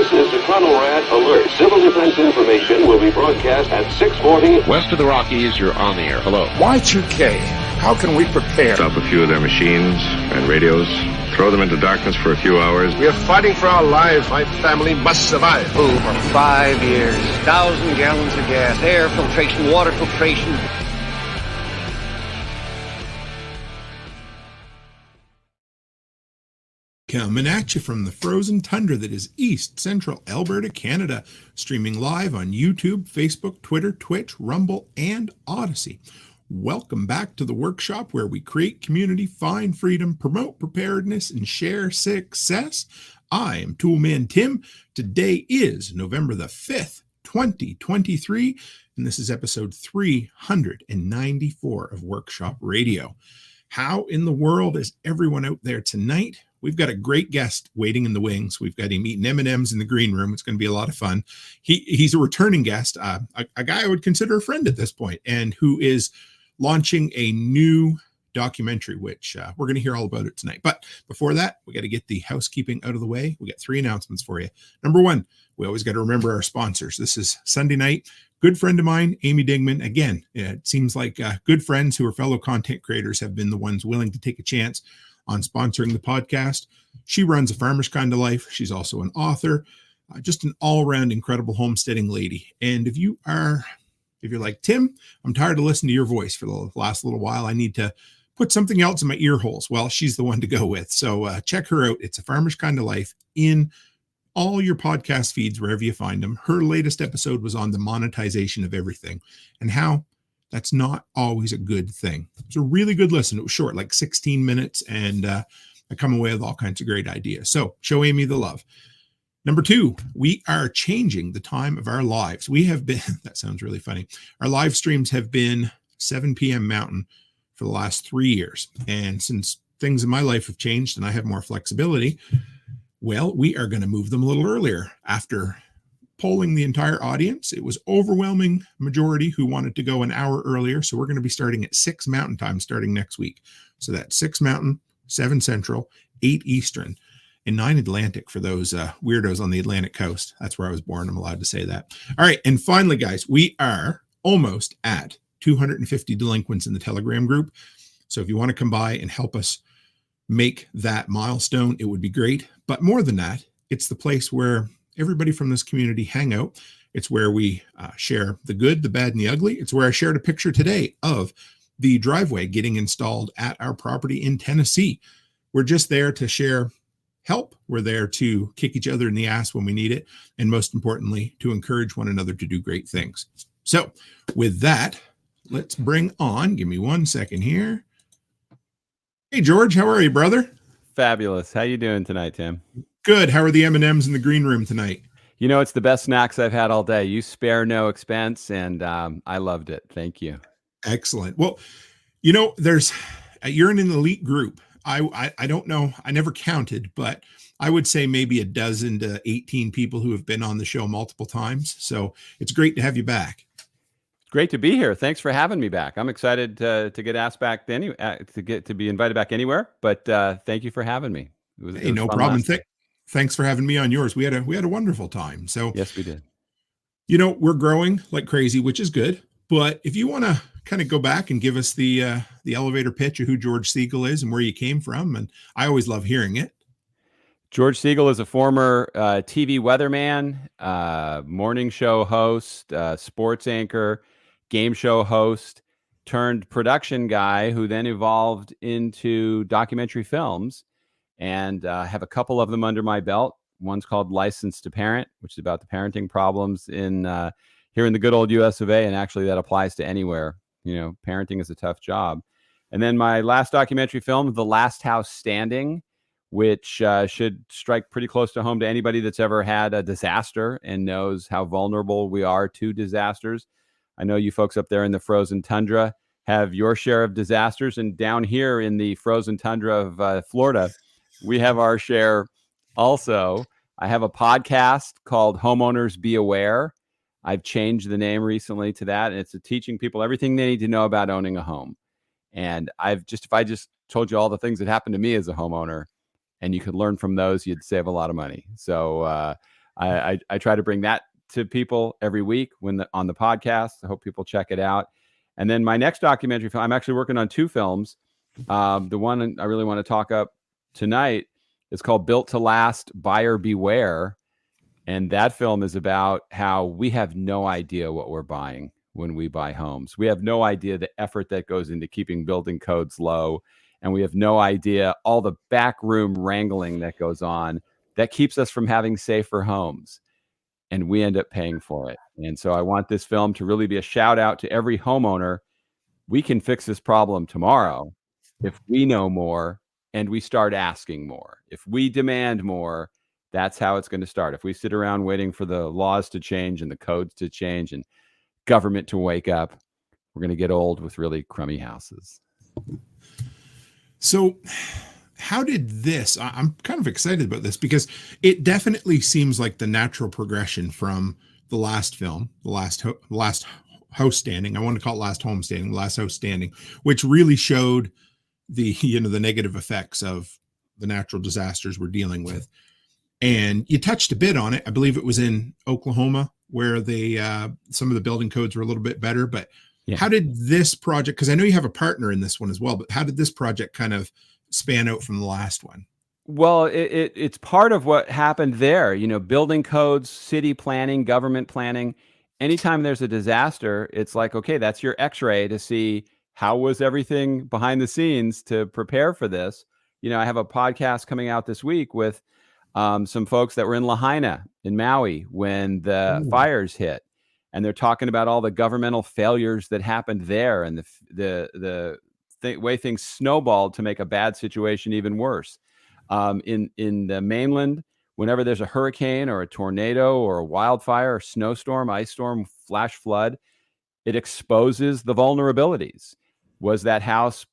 This is the Conrad Alert. Civil defense information will be broadcast at 6:40. West of the Rockies, you're on the air. Hello. Y2K, how can we prepare? Stop a few of their machines and radios. Throw them into darkness for a few hours. We are fighting for our lives. My family must survive. For 5 years, 1,000 gallons of gas, air filtration, water filtration. Coming at you from the frozen tundra that is East Central Alberta, Canada, streaming live on YouTube, Facebook, Twitter, Twitch, Rumble, and Odyssey. Welcome back to the workshop where we create community, find freedom, promote preparedness, and share success. I am Toolman Tim. Today is November the 5th, 2023, and this is episode 394 of Workshop Radio. How in the world is everyone out there tonight? We've got a great guest waiting in the wings. We've got him eating M&Ms in the green room. It's going to be a lot of fun. He's a returning guest, a guy I would consider a friend at this point, and who is launching a new documentary, which we're going to hear all about it tonight. But before that, we got to get the housekeeping out of the way. We got 3 announcements for you. Number 1, we always got to remember our sponsors. This is Sunday night. Good friend of mine, Amy Dingman. Again, it seems like good friends who are fellow content creators have been the ones willing to take a chance on sponsoring the podcast. She runs A Farmer's Kind of Life. She's also an author, just an all-around incredible homesteading lady. And if you're like, Tim, I'm tired of listening to your voice for the last little while, I need to put something else in my ear holes. Well, she's the one to go with. So check her out. It's A Farmer's Kind of Life in all your podcast feeds, wherever you find them. Her latest episode was on the monetization of everything and how that's not always a good thing. It's a really good listen. It was short, like 16 minutes, and I come away with all kinds of great ideas. So show Amy the love. Number 2, we are changing the time of our lives. We have been, that sounds really funny. Our live streams have been 7 p.m. Mountain for the last 3 years. And since things in my life have changed and I have more flexibility, well, we are going to move them a little earlier. After polling the entire audience, it was overwhelming majority who wanted to go an hour earlier. So we're going to be starting at 6 Mountain time starting next week. So that's 6 Mountain, 7 Central, 8 Eastern, and 9 Atlantic for those weirdos on the Atlantic coast. That's where I was born. I'm allowed to say that. All right. And finally, guys, we are almost at 250 delinquents in the Telegram group. So if you want to come by and help us make that milestone, it would be great. But more than that, it's the place where everybody from this community hang out. It's where we share the good, the bad, and the ugly. It's where I shared a picture today of the driveway getting installed at our property in Tennessee. We're just there to share help. We're there to kick each other in the ass when we need it. And most importantly, to encourage one another to do great things. So with that, let's bring on, give me 1 second here. Hey, George, how are you, brother? Fabulous. How you doing tonight, Tim? Good. How are the M&Ms in the green room tonight? You know, it's the best snacks I've had all day. You spare no expense, and I loved it. Thank you. Excellent. Well, you know, you're in an elite group. I don't know. I never counted, but I would say maybe 12 to 18 people who have been on the show multiple times. So it's great to have you back. Great to be here. Thanks for having me back. I'm excited to get asked back to be invited back anywhere. But thank you for having me. It was no problem. Thanks for having me on yours. We had a wonderful time. So yes, we did. You know, we're growing like crazy, which is good. But if you want to kind of go back and give us the elevator pitch of who George Siegal is and where you came from, and I always love hearing it. George Siegal is a former TV weatherman, morning show host, sports anchor, game show host, turned production guy who then evolved into documentary films, and have a couple of them under my belt. One's called Licensed to Parent, which is about the parenting problems here in the good old U.S.A. And actually that applies to anywhere. You know, parenting is a tough job. And then my last documentary film, The Last House Standing, which should strike pretty close to home to anybody that's ever had a disaster and knows how vulnerable we are to disasters. I know you folks up there in the frozen tundra have your share of disasters. And down here in the frozen tundra of Florida, we have our share also. I have a podcast called Homeowners Be Aware. I've changed the name recently to that. And it's teaching people everything they need to know about owning a home. And if I just told you all the things that happened to me as a homeowner, and you could learn from those, you'd save a lot of money. So I try to bring that to people every week on the podcast. I hope people check it out. And then my next documentary film, I'm actually working on 2 films. The one I really want to talk up tonight is called Built to Last, Buyer Beware. And that film is about how we have no idea what we're buying when we buy homes. We have no idea the effort that goes into keeping building codes low. And we have no idea all the backroom wrangling that goes on that keeps us from having safer homes. And we end up paying for it. And so I want this film to really be a shout out to every homeowner. We can fix this problem tomorrow if we know more and we start asking more. If we demand more, that's how it's going to start. If we sit around waiting for the laws to change and the codes to change and government to wake up, we're going to get old with really crummy houses. So how did this, I'm kind of excited about this because it definitely seems like the natural progression from the last film, the last house standing. I want to call it last home standing, last house standing, which really showed the negative effects of the natural disasters we're dealing with. And you touched a bit on it. I believe it was in Oklahoma where some of the building codes were a little bit better, but yeah. How did this project, because I know you have a partner in this one as well, but how did this project kind of span out from the last one? Well, it's part of what happened there. Building codes, city planning, government planning. Anytime there's a disaster, it's like, okay, that's your x-ray to see how was everything behind the scenes to prepare for this. I have a podcast coming out this week with some folks that were in Lahaina in Maui when the fires hit. And they're talking about all the governmental failures that happened there and the way things snowballed to make a bad situation even worse. In the mainland, whenever there's a hurricane or a tornado or a wildfire or snowstorm, ice storm, flash flood, it exposes the vulnerabilities. Was that house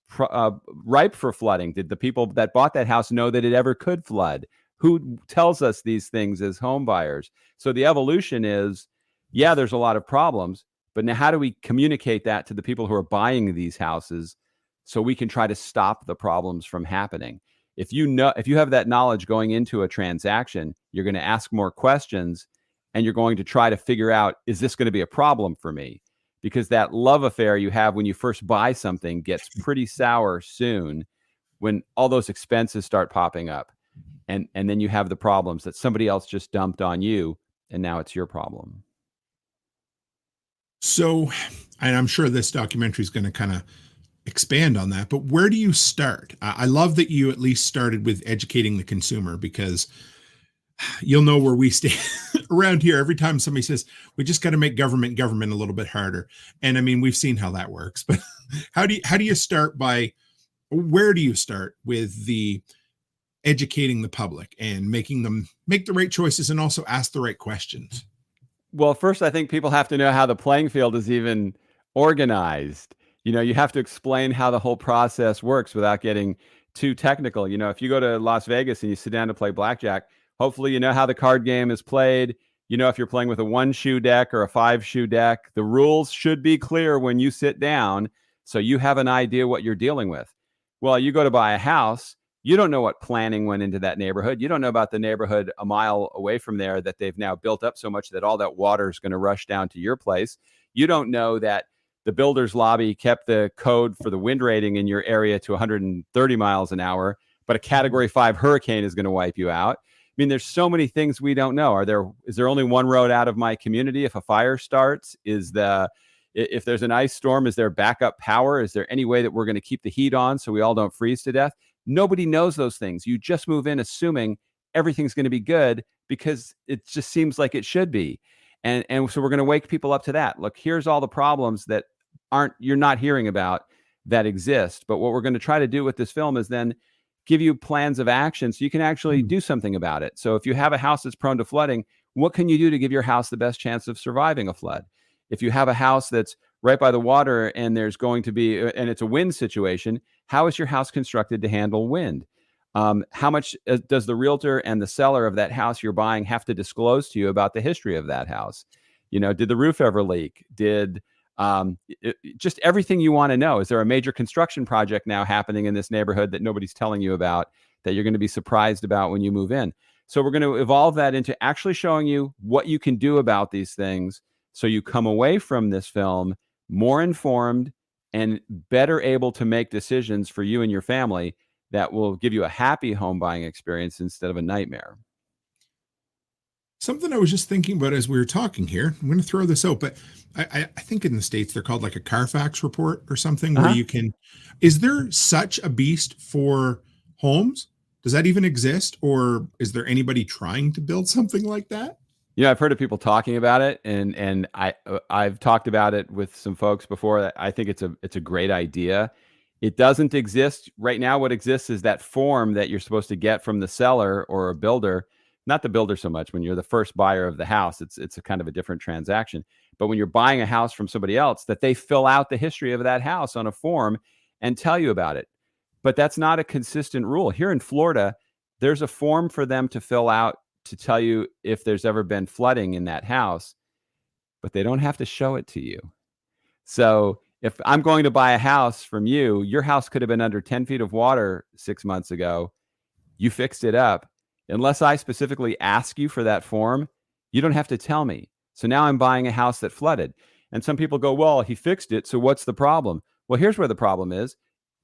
ripe for flooding? Did the people that bought that house know that it ever could flood? Who tells us these things as home buyers? So the evolution is, yeah, there's a lot of problems, but now how do we communicate that to the people who are buying these houses so we can try to stop the problems from happening? If you have that knowledge going into a transaction, you're going to ask more questions and you're going to try to figure out, is this going to be a problem for me? Because that love affair you have when you first buy something gets pretty sour soon when all those expenses start popping up. And then you have the problems that somebody else just dumped on you, and now it's your problem. So, and I'm sure this documentary is going to kind of expand on that, but where do you start? I love that you at least started with educating the consumer, because you'll know where we stand around here. Every time somebody says, we just got to make government a little bit harder. And I mean, we've seen how that works, but where do you start with the educating the public and making them make the right choices and also ask the right questions? Well, first, I think people have to know how the playing field is even organized. You have to explain how the whole process works without getting too technical. If you go to Las Vegas and you sit down to play blackjack, hopefully you know how the card game is played. If you're playing with a 1-shoe deck or a 5-shoe deck, the rules should be clear when you sit down so you have an idea what you're dealing with. Well, you go to buy a house, you don't know what planning went into that neighborhood. You don't know about the neighborhood a mile away from there that they've now built up so much that all that water is going to rush down to your place. You don't know that the builder's lobby kept the code for the wind rating in your area to 130 miles an hour, but a Category 5 hurricane is going to wipe you out. I mean, there's so many things we don't know. Is there only one road out of my community if a fire starts? If there's an ice storm, is there backup power? Is there any way that we're going to keep the heat on so we all don't freeze to death? Nobody knows those things. You just move in assuming everything's going to be good because it just seems like it should be. And so we're going to wake people up to that. Look, here's all the problems that you're not hearing about that exist. But what we're going to try to do with this film is then give you plans of action so you can actually do something about it. So if you have a house that's prone to flooding, what can you do to give your house the best chance of surviving a flood? If you have a house that's right by the water and there's going to be, and it's a wind situation, how is your house constructed to handle wind? How much does the realtor and the seller of that house you're buying have to disclose to you about the history of that house? Did the roof ever leak? Just everything you want to know. Is there a major construction project now happening in this neighborhood that nobody's telling you about that you're going to be surprised about when you move in? So we're going to evolve that into actually showing you what you can do about these things, so you come away from this film more informed and better able to make decisions for you and your family that will give you a happy home buying experience instead of a nightmare. Something I was just thinking about as we were talking here, I'm going to throw this out, but I think in the States they're called like a Carfax report or something, where you can, is there such a beast for homes? Does that even exist? Or is there anybody trying to build something like that? Yeah, I've heard of people talking about it, and I've talked about it with some folks before. I think it's a great idea. It doesn't exist right now. What exists is that form that you're supposed to get from the seller or a builder. Not the builder so much. When you're the first buyer of the house, it's a kind of a different transaction. But when you're buying a house from somebody else, that they fill out the history of that house on a form and tell you about it. But that's not a consistent rule. Here in Florida, there's a form for them to fill out to tell you if there's ever been flooding in that house, but they don't have to show it to you. So if I'm going to buy a house from you, your house could have been under 10 feet of water 6 months ago. You fixed it up. Unless I specifically ask you for that form, you don't have to tell me. So now I'm buying a house that flooded. And some people go, well, he fixed it, so what's the problem? Well, here's where the problem is.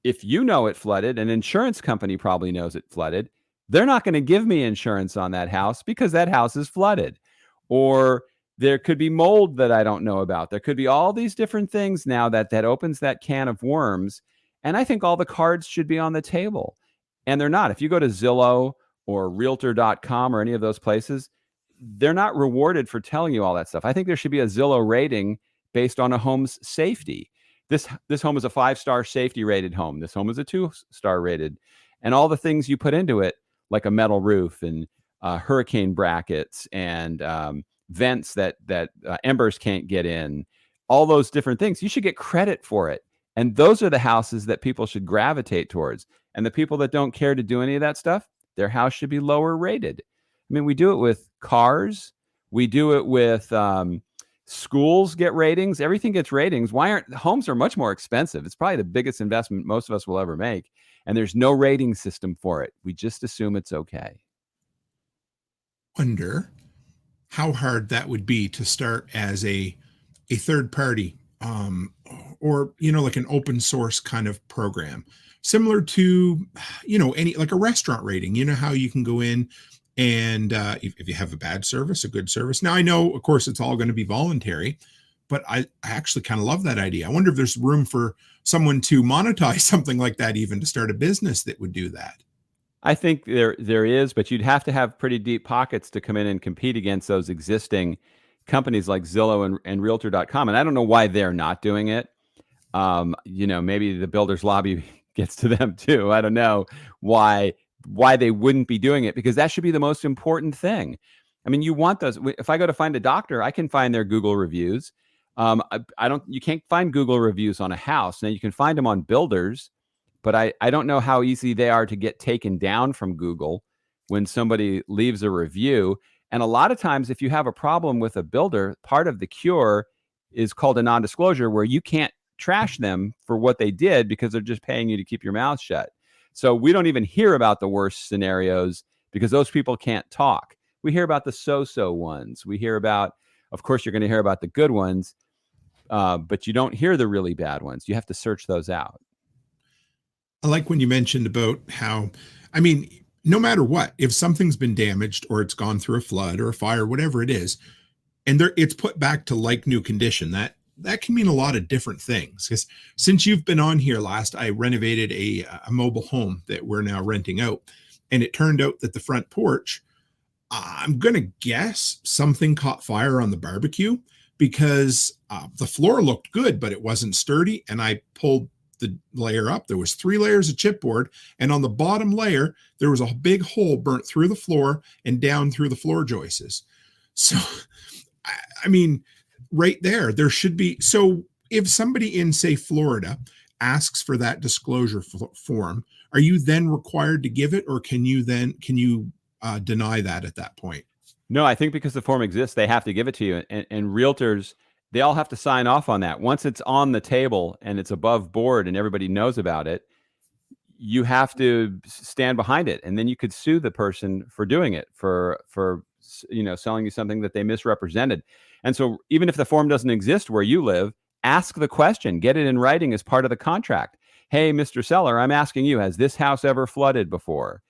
If you know it flooded, an insurance company probably knows it flooded. They're not going to give me insurance on that house because that house is flooded. Or there could be mold that I don't know about. There could be all these different things now that opens that can of worms. And I think all the cards should be on the table. And they're not. If you go to Zillow or Realtor.com or any of those places, they're not rewarded for telling you all that stuff. I think there should be a Zillow rating based on a home's safety. This home is a 5-star safety rated home. This home is a 2-star rated. And all the things you put into it, like a metal roof and hurricane brackets and vents that embers can't get in, all those different things, you should get credit for it. And those are the houses that people should gravitate towards. And the people that don't care to do any of that stuff, their house should be lower rated. I mean, we do it with cars. We do it with schools get ratings. Everything gets ratings. Homes are much more expensive. It's probably the biggest investment most of us will ever make. And there's no rating system for it. We just assume it's okay. Wonder how hard that would be to start as a third party, or, like an open source kind of program, similar to, like a restaurant rating. You know how you can go in and if you have a bad service, a good service. Now, I know, of course, it's all going to be voluntary, but I actually kind of love that idea. I wonder if there's room for someone to monetize something like that, even to start a business that would do that. I think there is, but you'd have to have pretty deep pockets to come in and compete against those existing companies like Zillow and Realtor.com. And I don't know why they're not doing it. Maybe the builders lobby gets to them too. I don't know why they wouldn't be doing it, because that should be the most important thing. I mean, you want those. If I go to find a doctor, I can find their Google reviews. You can't find Google reviews on a house. Now you can find them on builders, but I don't know how easy they are to get taken down from Google when somebody leaves a review. And a lot of times, if you have a problem with a builder, part of the cure is called a non-disclosure, where you can't trash them for what they did because they're just paying you to keep your mouth shut. So we don't even hear about the worst scenarios because those people can't talk. We hear about the so-so ones. We hear about, of course, you're going to hear about the good ones, but you don't hear the really bad ones. You have to search those out. I like when you mentioned about how, no matter what, if something's been damaged or it's gone through a flood or a fire, whatever it is, and it's put back to like new condition, that can mean a lot of different things. Because since you've been on here last, I renovated a mobile home that we're now renting out. And it turned out that the front porch, I'm going to guess something caught fire on the barbecue, because the floor looked good, but it wasn't sturdy. And I pulled the layer up. There was 3 layers of chipboard. And on the bottom layer, there was a big hole burnt through the floor and down through the floor joists. So, right there should be. So if somebody in, say, Florida asks for that disclosure form, are you then required to give it, or can you deny that at that point? No, I think because the form exists, they have to give it to you. And realtors, they all have to sign off on that. Once it's on the table and it's above board and everybody knows about it, you have to stand behind it, and then you could sue the person for doing it, for selling you something that they misrepresented. And so even if the form doesn't exist where you live, ask the question, get it in writing as part of the contract. Hey, Mr. Seller, I'm asking you, has this house ever flooded before?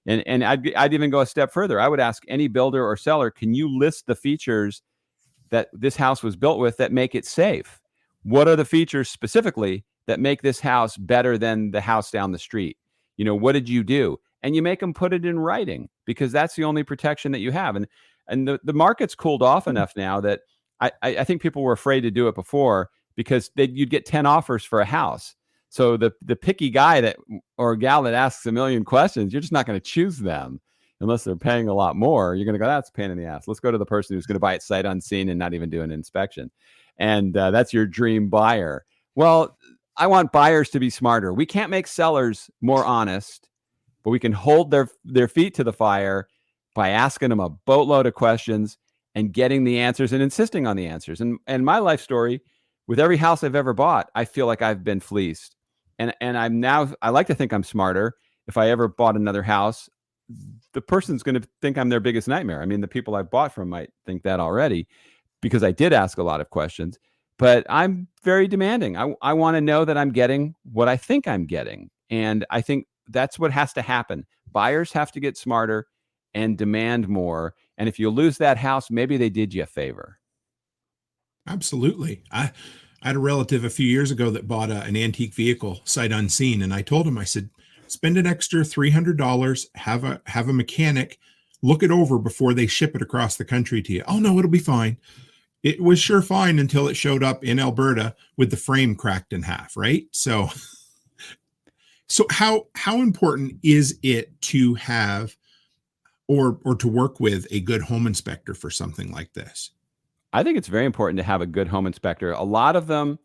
And I'd even go a step further. I would ask any builder or seller, can you list the features that this house was built with that make it safe? What are the features specifically that make this house better than the house down the street? What did you do? And you make them put it in writing, because that's the only protection that you have. And the market's cooled off enough now that I think people were afraid to do it before, because you'd get 10 offers for a house. So the picky guy or gal that asks a million questions, you're just not going to choose them unless they're paying a lot more. You're going to go, that's a pain in the ass. Let's go to the person who's going to buy it sight unseen and not even do an inspection. And that's your dream buyer. Well, I want buyers to be smarter. We can't make sellers more honest, but we can hold their feet to the fire by asking them a boatload of questions and getting the answers and insisting on the answers. And my life story, with every house I've ever bought, I feel like I've been fleeced. And I like to think I'm smarter. If I ever bought another house, the person's going to think I'm their biggest nightmare. I mean, the people I've bought from might think that already, because I did ask a lot of questions. But I'm very demanding. I want to know that I'm getting what I think I'm getting. And I think that's what has to happen. Buyers have to get smarter and demand more. And if you lose that house, maybe they did you a favor. Absolutely. I had a relative a few years ago that bought an antique vehicle sight unseen. And I told him, I said, spend an extra $300, have a mechanic look it over before they ship it across the country to you. Oh no, it'll be fine. It was sure fine until it showed up in Alberta with the frame cracked in half, right? So how important is it to have or to work with a good home inspector for something like this? I think it's very important to have a good home inspector. A lot of them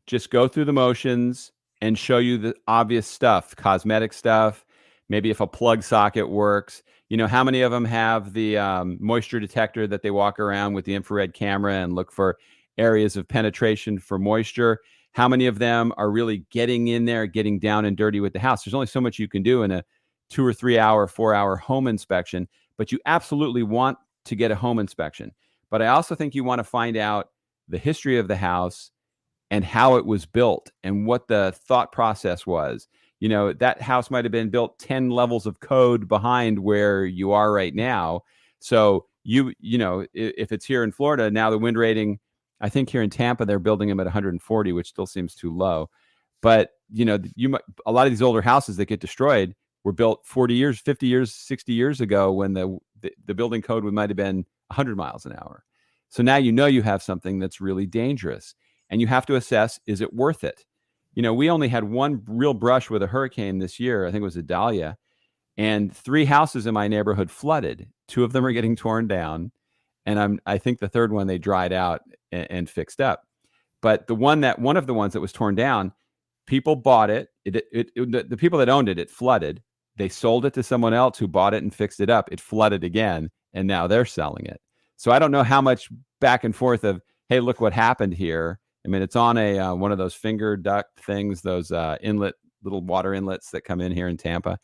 just go through the motions and show you the obvious stuff, cosmetic stuff. Maybe if a plug socket works. How many of them have the moisture detector that they walk around with the infrared camera and look for areas of penetration for moisture? How many of them are really getting in there, getting down and dirty with the house? There's only so much you can do in a 2 or 3 hour, 4 hour home inspection, but you absolutely want to get a home inspection. But I also think you want to find out the history of the house and how it was built and what the thought process was. That house might have been built 10 levels of code behind where you are right now. So if it's here in Florida, now the wind rating, I think here in Tampa, they're building them at 140, which still seems too low. But, a lot of these older houses that get destroyed were built 40 years, 50 years, 60 years ago when the building code might have been 100 miles an hour. So now you have something that's really dangerous, and you have to assess, is it worth it? We only had one real brush with a hurricane this year. I think it was Idalia, and 3 houses in my neighborhood flooded. 2 of them are getting torn down, and I think the third one they dried out and fixed up. But one of the ones that was torn down, people bought it. The people that owned it, it flooded. They sold it to someone else who bought it and fixed it up. It flooded again, and now they're selling it. So I don't know how much back and forth of, hey, look what happened here. I mean, it's on a one of those finger duct things, those little water inlets that come in here in Tampa.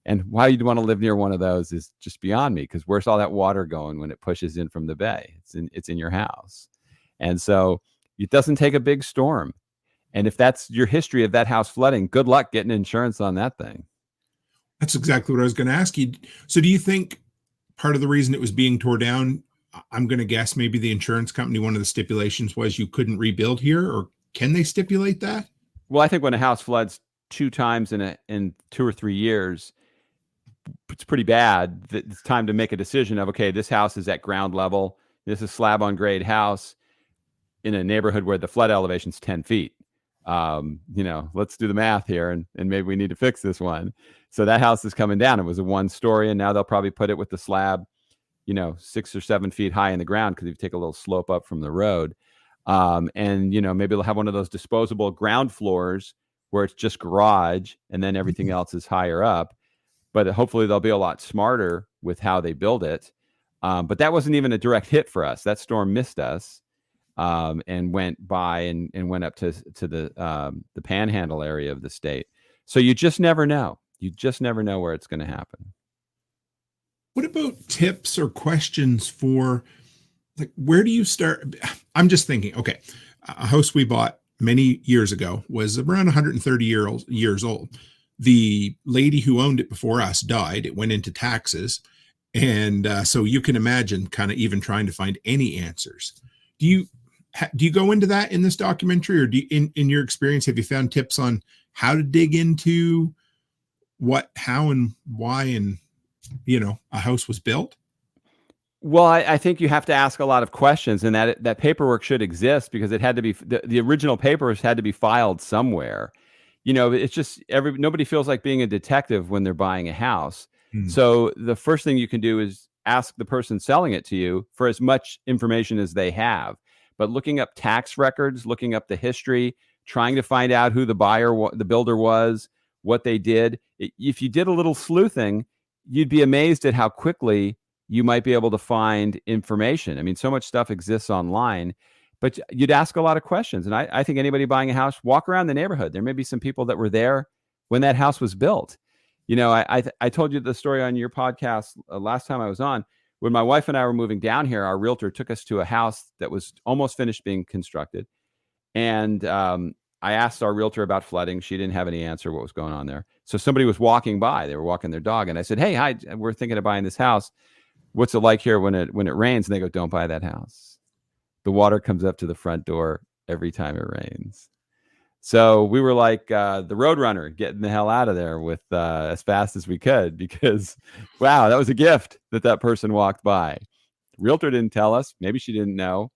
And why you'd want to live near one of those is just beyond me, because where's all that water going when it pushes in from the bay? It's in your house. And so it doesn't take a big storm. And if that's your history of that house flooding, good luck getting insurance on that thing. That's exactly what I was going to ask you. So do you think part of the reason it was being torn down, I'm going to guess maybe the insurance company, one of the stipulations was you couldn't rebuild here, or can they stipulate that? Well, I think when a house floods 2 times in 2 or 3 years, it's pretty bad. It's time to make a decision of, okay, this house is at ground level. This is a slab on grade house in a neighborhood where the flood elevation is 10 feet. Let's do the math here, and maybe we need to fix this one. So that house is coming down. It was a 1-story, and now they'll probably put it with the slab, 6 or 7 feet high in the ground, because if you take a little slope up from the road, maybe they'll have one of those disposable ground floors where it's just garage, and then everything else is higher up. But hopefully they'll be a lot smarter with how they build it. But that wasn't even a direct hit for us. That storm missed us. And went by and went up to the Panhandle area of the state. So you just never know. You just never know where it's going to happen. What about tips or questions for, like, where do you start? I'm just thinking, okay, a house we bought many years ago was around 130 years old. The lady who owned it before us died. It went into taxes. And so you can imagine kind of even trying to find any answers. Do you go into that in this documentary, or do you, in your experience, have you found tips on how to dig into what, how, and why, and, you know, a house was built? Well, I think you have to ask a lot of questions, and that paperwork should exist because it had to be, the original papers had to be filed somewhere. You know, it's just nobody feels like being a detective when they're buying a house. So the first thing you can do is ask the person selling it to you for as much information as they have. But looking up tax records, looking up the history, trying to find out who the builder was, what they did. If you did a little sleuthing, you'd be amazed at how quickly you might be able to find information. I mean, so much stuff exists online, but you'd ask a lot of questions. And I think anybody buying a house, walk around the neighborhood. There may be some people that were there when that house was built. You know, I told you the story on your podcast last time I was on. When my wife and I were moving down here, our realtor took us to a house that was almost finished being constructed. And I asked our realtor about flooding. She didn't have any answer what was going on there. So somebody was walking by. They were walking their dog. And I said, hey, hi, we're thinking of buying this house. What's it like here when it rains? And they go, don't buy that house. The water comes up to the front door every time it rains. So we were like the Roadrunner, getting the hell out of there with as fast as we could, because, wow, that was a gift that person walked by. Realtor didn't tell us. Maybe she didn't know.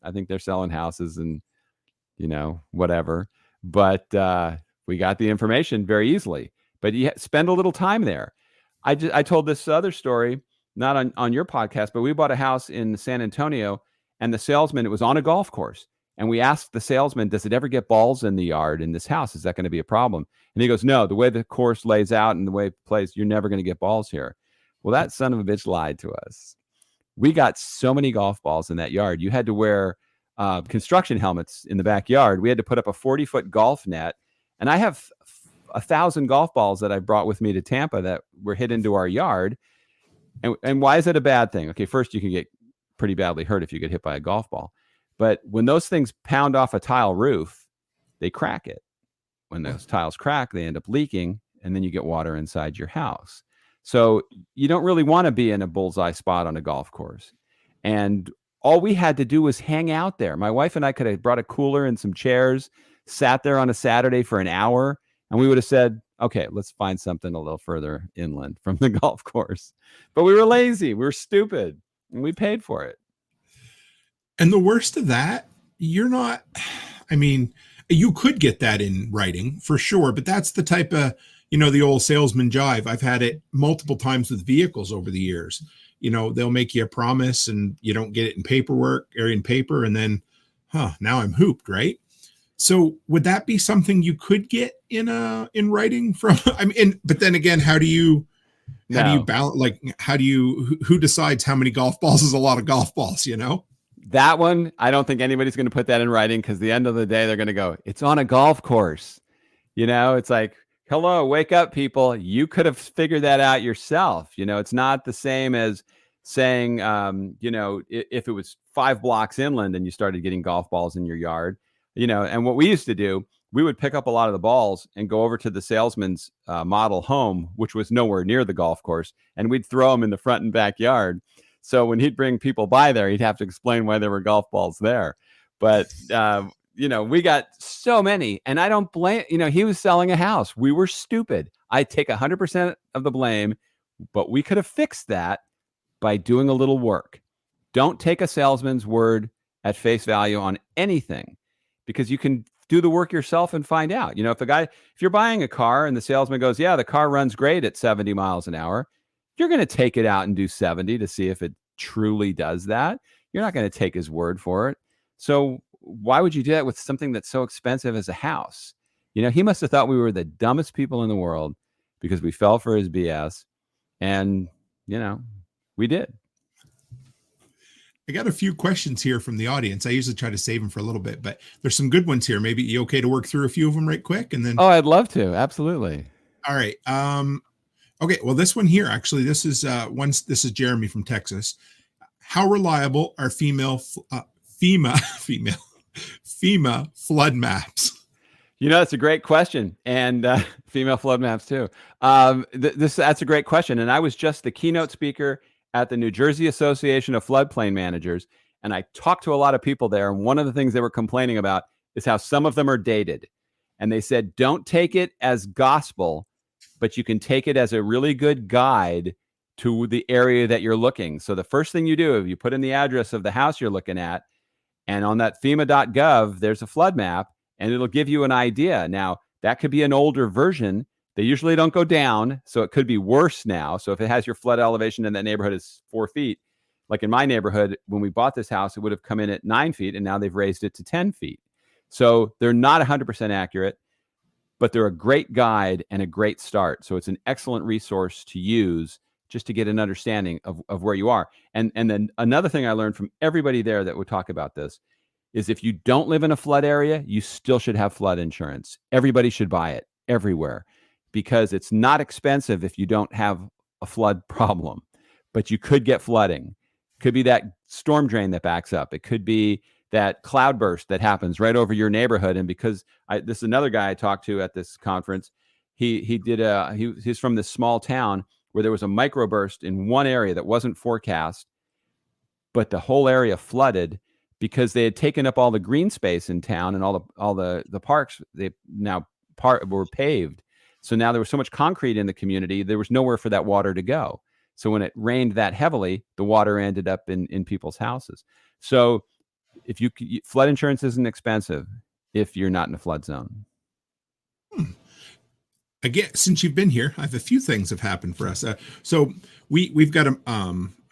I think they're selling houses and, you know, whatever. But we got the information very easily. But you spend a little time there. I told this other story, not on your podcast, but we bought a house in San Antonio, and the salesman, it was on a golf course. And we asked the salesman, does it ever get balls in the yard in this house? Is that going to be a problem? And he goes, no, the way the course lays out and the way it plays, you're never going to get balls here. Well, that son of a bitch lied to us. We got so many golf balls in that yard. You had to wear construction helmets in the backyard. We had to put up a 40-foot golf net. And I have 1,000 golf balls that I brought with me to Tampa that were hit into our yard. And why is it a bad thing? Okay, first, you can get pretty badly hurt if you get hit by a golf ball. But when those things pound off a tile roof, they crack it. When those tiles crack, they end up leaking, and then you get water inside your house. So you don't really want to be in a bullseye spot on a golf course. And all we had to do was hang out there. My wife and I could have brought a cooler and some chairs, sat there on a Saturday for an hour, and we would have said, okay, let's find something a little further inland from the golf course. But we were lazy. We were stupid, and we paid for it. And the worst of that, you're not, I mean, you could get that in writing for sure, but that's the type of, you know, the old salesman jive. I've had it multiple times with vehicles over the years. You know, they'll make you a promise and you don't get it in paperwork or in paper, and then, now I'm hooped, right? So would that be something you could get in writing from, I mean, but then again, how do you balance, like, who decides how many golf balls is a lot of golf balls, you know? That one, I don't think anybody's going to put that in writing, because the end of the day, they're going to go, it's on a golf course. You know, it's like, hello, wake up, people. You could have figured that out yourself. You know, it's not the same as saying, you know, if it was 5 blocks inland and you started getting golf balls in your yard, you know, and what we used to do, we would pick up a lot of the balls and go over to the salesman's model home, which was nowhere near the golf course, and we'd throw them in the front and backyard. So when he'd bring people by there, he'd have to explain why there were golf balls there. But, you know, we got so many, and I don't blame, you know, he was selling a house. We were stupid. I take 100% of the blame, but we could have fixed that by doing a little work. Don't take a salesman's word at face value on anything, because you can do the work yourself and find out. You know, if you're buying a car and the salesman goes, yeah, the car runs great at 70 miles an hour, you're going to take it out and do 70 to see if it truly does that. You're not going to take his word for it. So why would you do that with something that's so expensive as a house? You know, he must have thought we were the dumbest people in the world because we fell for his BS. And, you know, we did. I got a few questions here from the audience. I usually try to save them for a little bit, but there's some good ones here. Maybe you okay to work through a few of them right quick, and then. Oh, I'd love to. Absolutely. All right. Okay. Well, this one here, actually, this is This is Jeremy from Texas. How reliable are FEMA flood maps? That's a great question, and female flood maps too. That's a great question, and I was just the keynote speaker at the New Jersey Association of Floodplain Managers, and I talked to a lot of people there, and one of the things they were complaining about is how some of them are dated, and they said, don't take it as gospel, but you can take it as a really good guide to the area that you're looking. So the first thing you do, if you put in the address of the house you're looking at, and on that FEMA.gov, there's a flood map, and it'll give you an idea. Now, that could be an older version. They usually don't go down, so it could be worse now. So if it has your flood elevation in that neighborhood is 4 feet, like in my neighborhood, when we bought this house, it would have come in at 9 feet, and now they've raised it to 10 feet. So they're not 100% accurate, but they're a great guide and a great start. So it's an excellent resource to use just to get an understanding of where you are. And then another thing I learned from everybody there that would talk about this is if you don't live in a flood area, you still should have flood insurance. Everybody should buy it everywhere because it's not expensive if you don't have a flood problem, but you could get flooding. Could be that storm drain that backs up. It could be that cloudburst that happens right over your neighborhood. And because this is another guy I talked to at this conference, he's from this small town where there was a microburst in one area that wasn't forecast, but the whole area flooded because they had taken up all the green space in town and all the parks. They now were paved. So now there was so much concrete in the community, there was nowhere for that water to go. So when it rained that heavily, the water ended up in people's houses. So if flood insurance isn't expensive if you're not in a flood zone. Again, since you've been here, I have a few things have happened for us. So we've got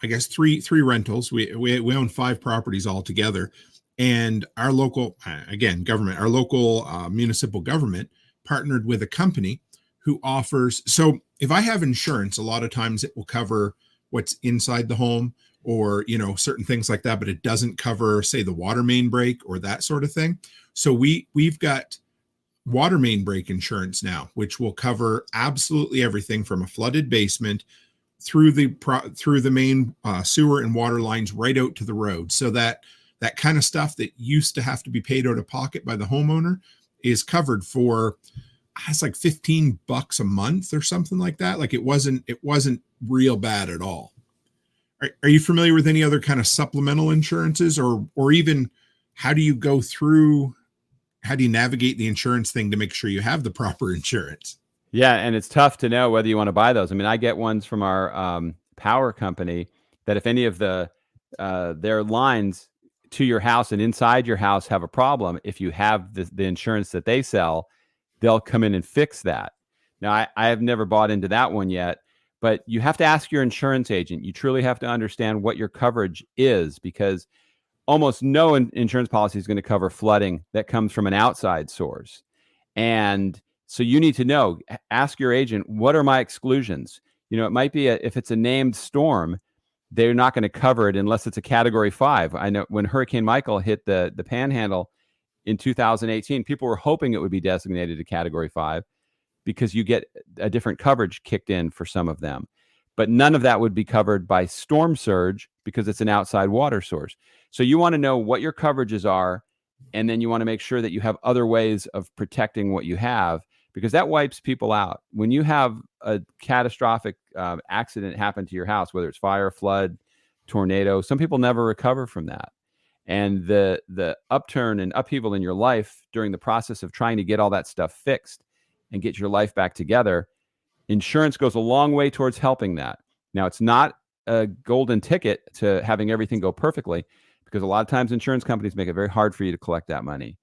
I guess three rentals. We own 5 properties altogether, and our local government, our local municipal government partnered with a company who offers. So if I have insurance, a lot of times it will cover what's inside the home or certain things like that, but it doesn't cover, say, the water main break or that sort of thing. So we've got water main break insurance now, which will cover absolutely everything from a flooded basement through the main sewer and water lines right out to the road. So that kind of stuff that used to have to be paid out of pocket by the homeowner is covered for, it's like $15 a month or something like that. Like it wasn't real bad at all. Are you familiar with any other kind of supplemental insurances or even how do you navigate the insurance thing to make sure you have the proper insurance? Yeah, and it's tough to know whether you want to buy those. I mean, I get ones from our power company that if any of their lines to your house and inside your house have a problem, if you have the insurance that they sell, they'll come in and fix that. Now, I have never bought into that one yet, but you have to ask your insurance agent. You truly have to understand what your coverage is because almost no insurance policy is going to cover flooding that comes from an outside source. And so you need to know, ask your agent, what are my exclusions? It might be if it's a named storm, they're not going to cover it unless it's a Category 5. I know when Hurricane Michael hit the Panhandle in 2018, people were hoping it would be designated a Category 5 because you get a different coverage kicked in for some of them. But none of that would be covered by storm surge because it's an outside water source. So you want to know what your coverages are, and then you want to make sure that you have other ways of protecting what you have because that wipes people out. When you have a catastrophic accident happen to your house, whether it's fire, flood, tornado, some people never recover from that. And the upturn and upheaval in your life during the process of trying to get all that stuff fixed and get your life back together, insurance goes a long way towards helping that. Now, it's not a golden ticket to having everything go perfectly because a lot of times insurance companies make it very hard for you to collect that money.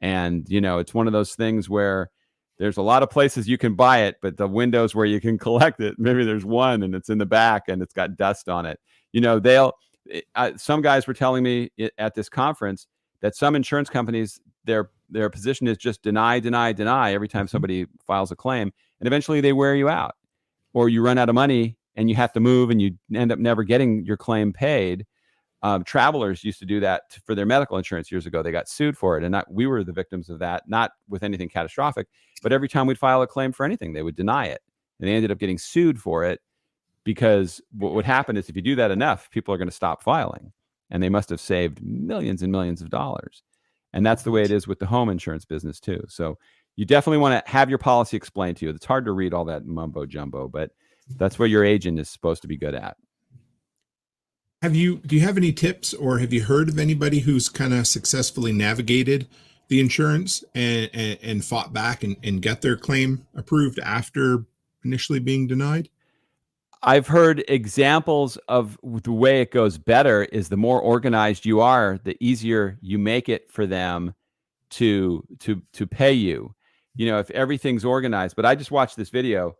And, it's one of those things where there's a lot of places you can buy it, but the windows where you can collect it, maybe there's one and it's in the back and it's got dust on it. Some guys were telling me at this conference that some insurance companies, their position is just deny every time somebody files a claim. And eventually they wear you out or you run out of money and you have to move and you end up never getting your claim paid. Travelers used to do that for their medical insurance years ago. They got sued for it, and we were the victims of that, not with anything catastrophic, but every time we'd file a claim for anything, they would deny it. And they ended up getting sued for it because what would happen is if you do that enough, people are going to stop filing, and they must have saved millions and millions of dollars. And that's the way it is with the home insurance business too. So you definitely want to have your policy explained to you. It's hard to read all that mumbo jumbo, but that's what your agent is supposed to be good at. Do you have any tips, or have you heard of anybody who's kind of successfully navigated the insurance and fought back and got their claim approved after initially being denied? I've heard examples of the way it goes better is the more organized you are, the easier you make it for them to pay you. You know, if everything's organized. But I just watched this video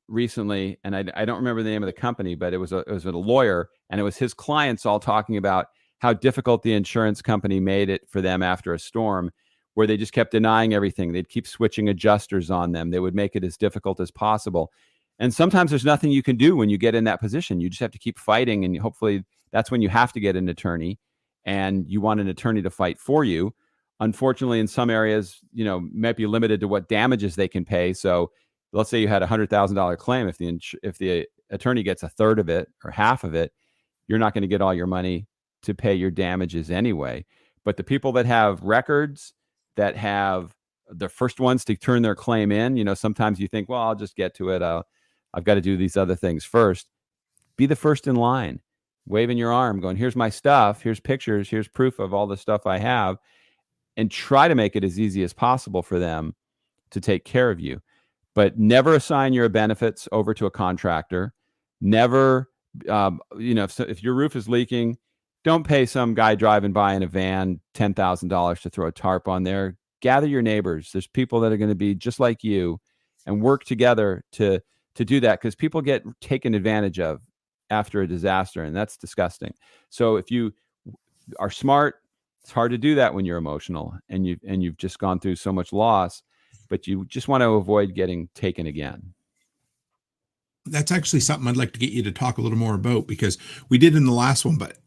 recently, and I don't remember the name of the company, but it was a lawyer, and it was his clients all talking about how difficult the insurance company made it for them after a storm, where they just kept denying everything. They'd keep switching adjusters on them. They would make it as difficult as possible. And sometimes there's nothing you can do when you get in that position. You just have to keep fighting, and hopefully that's when you have to get an attorney, and you want an attorney to fight for you. Unfortunately, in some areas, you know, might be limited to what damages they can pay. So let's say you had $100,000 claim. If the attorney gets a third of it or half of it, you're not going to get all your money to pay your damages anyway. But the people that have records, that have the first ones to turn their claim in, you know, sometimes you think, well, I'll just get to it. I've got to do these other things first. Be the first in line, waving your arm, going, here's my stuff, here's pictures, here's proof of all the stuff I have, and try to make it as easy as possible for them to take care of you. But never assign your benefits over to a contractor. Never, if your roof is leaking, don't pay some guy driving by in a van $10,000 to throw a tarp on there. Gather your neighbors. There's people that are going to be just like you, and work together to do that, because people get taken advantage of after a disaster, and that's disgusting. So if you are smart, it's hard to do that when you're emotional and you've just gone through so much loss, but you just want to avoid getting taken again. That's actually something I'd like to get you to talk a little more about, because we did in the last one, but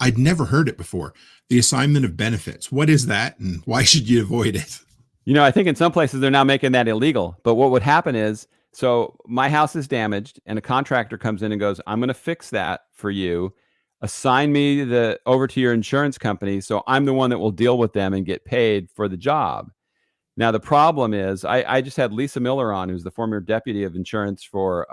I'd never heard it before. The assignment of benefits. What is that, and why should you avoid it? You know, I think in some places they're now making that illegal. But what would happen is, so my house is damaged and a contractor comes in and goes, I'm going to fix that for you. Assign me over to your insurance company, so I'm the one that will deal with them and get paid for the job. Now, the problem is, I just had Lisa Miller on, who's the former deputy of insurance for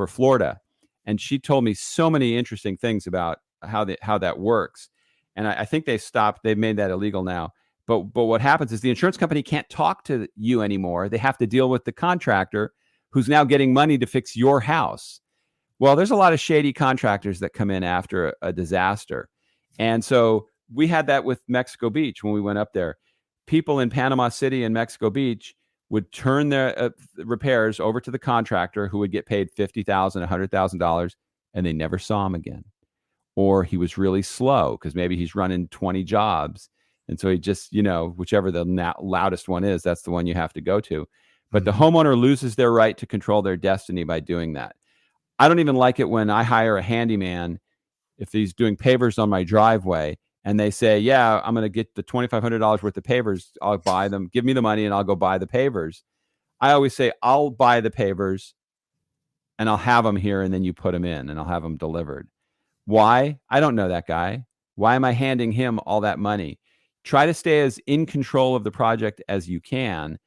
Florida. And she told me so many interesting things about how that works. And I think they've made that illegal now. But what happens is the insurance company can't talk to you anymore. They have to deal with the contractor who's now getting money to fix your house. Well, there's a lot of shady contractors that come in after a disaster. And so we had that with Mexico Beach when we went up there. People in Panama City and Mexico Beach would turn their repairs over to the contractor, who would get paid $50,000, $100,000, and they never saw him again. Or he was really slow because maybe he's running 20 jobs. And so he just, whichever the loudest one is, that's the one you have to go to. But the homeowner loses their right to control their destiny by doing that. I don't even like it when I hire a handyman, if he's doing pavers on my driveway, and they say, yeah, I'm going to get the $2,500 worth of pavers. I'll buy them. Give me the money and I'll go buy the pavers. I always say, I'll buy the pavers and I'll have them here, and then you put them in and I'll have them delivered. Why? I don't know that guy. Why am I handing him all that money? Try to stay as in control of the project as you can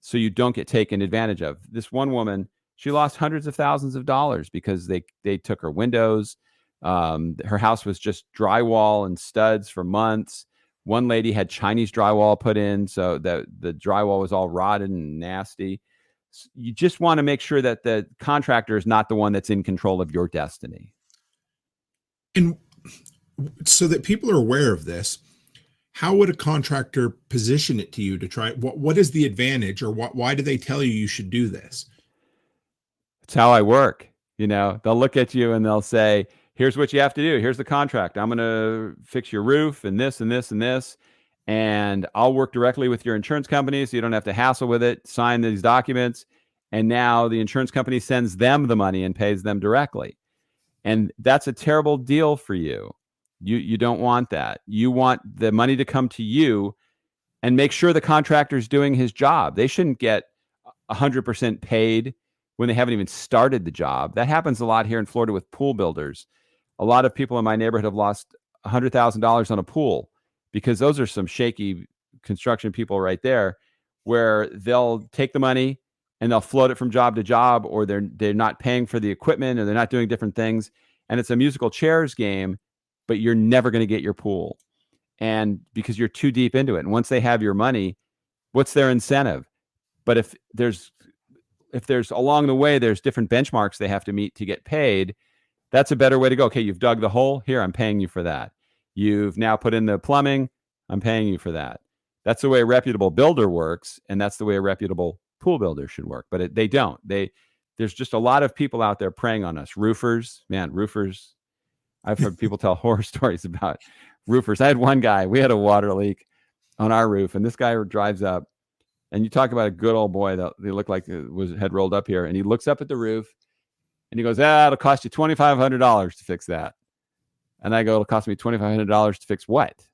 so you don't get taken advantage of. This one woman, she lost hundreds of thousands of dollars because they took her windows. Her house was just drywall and studs for months. One lady had Chinese drywall put in, so the drywall was all rotted and nasty. So you just want to make sure that the contractor is not the one that's in control of your destiny. And so that people are aware of this, how would a contractor position it to you to try? What is the advantage, or why do they tell you should do this? It's how I work. They'll look at you and they'll say, here's what you have to do. Here's the contract. I'm going to fix your roof and this and this and this. And I'll work directly with your insurance company so you don't have to hassle with it. Sign these documents. And now the insurance company sends them the money and pays them directly. And that's a terrible deal for you. You don't want that. You want the money to come to you and make sure the contractor's doing his job. They shouldn't get 100% paid when they haven't even started the job. That happens a lot here in Florida with pool builders. A lot of people in my neighborhood have lost $100,000 on a pool because those are some shaky construction people right there, where they'll take the money and they'll float it from job to job, or they're not paying for the equipment, or they're not doing different things. And it's a musical chairs game, but you're never going to get your pool. And because you're too deep into it. And once they have your money, what's their incentive? But if there's along the way, there's different benchmarks they have to meet to get paid, that's a better way to go. Okay, you've dug the hole. Here, I'm paying you for that. You've now put in the plumbing. I'm paying you for that. That's the way a reputable builder works, and that's the way a reputable pool builder should work. But they don't. There's just a lot of people out there preying on us. Roofers. I've heard people tell horror stories about roofers. I had one guy, we had a water leak on our roof, and this guy drives up, and you talk about a good old boy that they looked like had rolled up here, and he looks up at the roof and he goes, it'll cost you $2,500 to fix that. And I go, it'll cost me $2,500 to fix what?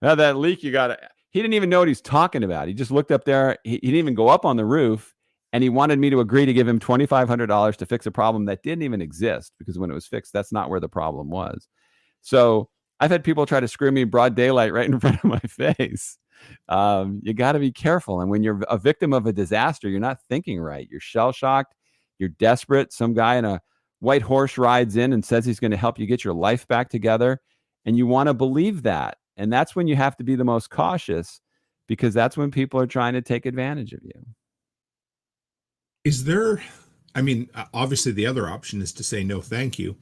Now that leak he didn't even know what he's talking about. He just looked up there. He didn't even go up on the roof, and he wanted me to agree to give him $2,500 to fix a problem that didn't even exist, because when it was fixed, that's not where the problem was. So I've had people try to screw me broad daylight right in front of my face. You got to be careful. And when you're a victim of a disaster, you're not thinking right. You're shell-shocked. You're desperate. Some guy in a white horse rides in and says he's going to help you get your life back together. And you want to believe that. And that's when you have to be the most cautious, because that's when people are trying to take advantage of you. Is there, obviously the other option is to say no, thank you.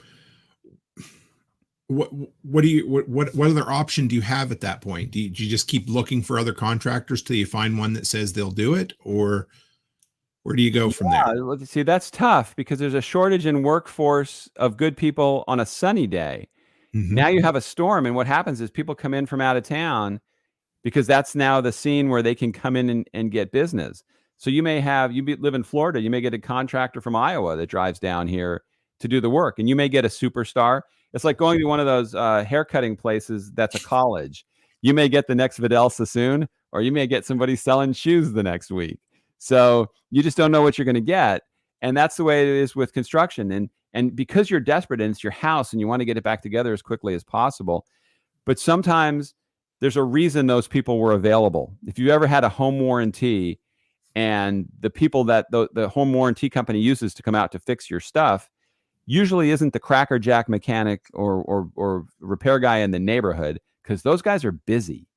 What other option do you have at that point? Do you just keep looking for other contractors till you find one that says they'll do it, or where do you go from there? See, that's tough, because there's a shortage in workforce of good people on a sunny day. Mm-hmm. Now you have a storm, and what happens is people come in from out of town, because that's now the scene where they can come in and get business. So you live in Florida, you may get a contractor from Iowa that drives down here to do the work, and you may get a superstar. It's like going to one of those haircutting places that's a college. You may get the next Vidal Sassoon, or you may get somebody selling shoes the next week. So you just don't know what you're going to get. And that's the way it is with construction. And because you're desperate and it's your house and you want to get it back together as quickly as possible, but sometimes there's a reason those people were available. If you ever had a home warranty, and the people that the home warranty company uses to come out to fix your stuff usually isn't the crackerjack mechanic or repair guy in the neighborhood, because those guys are busy.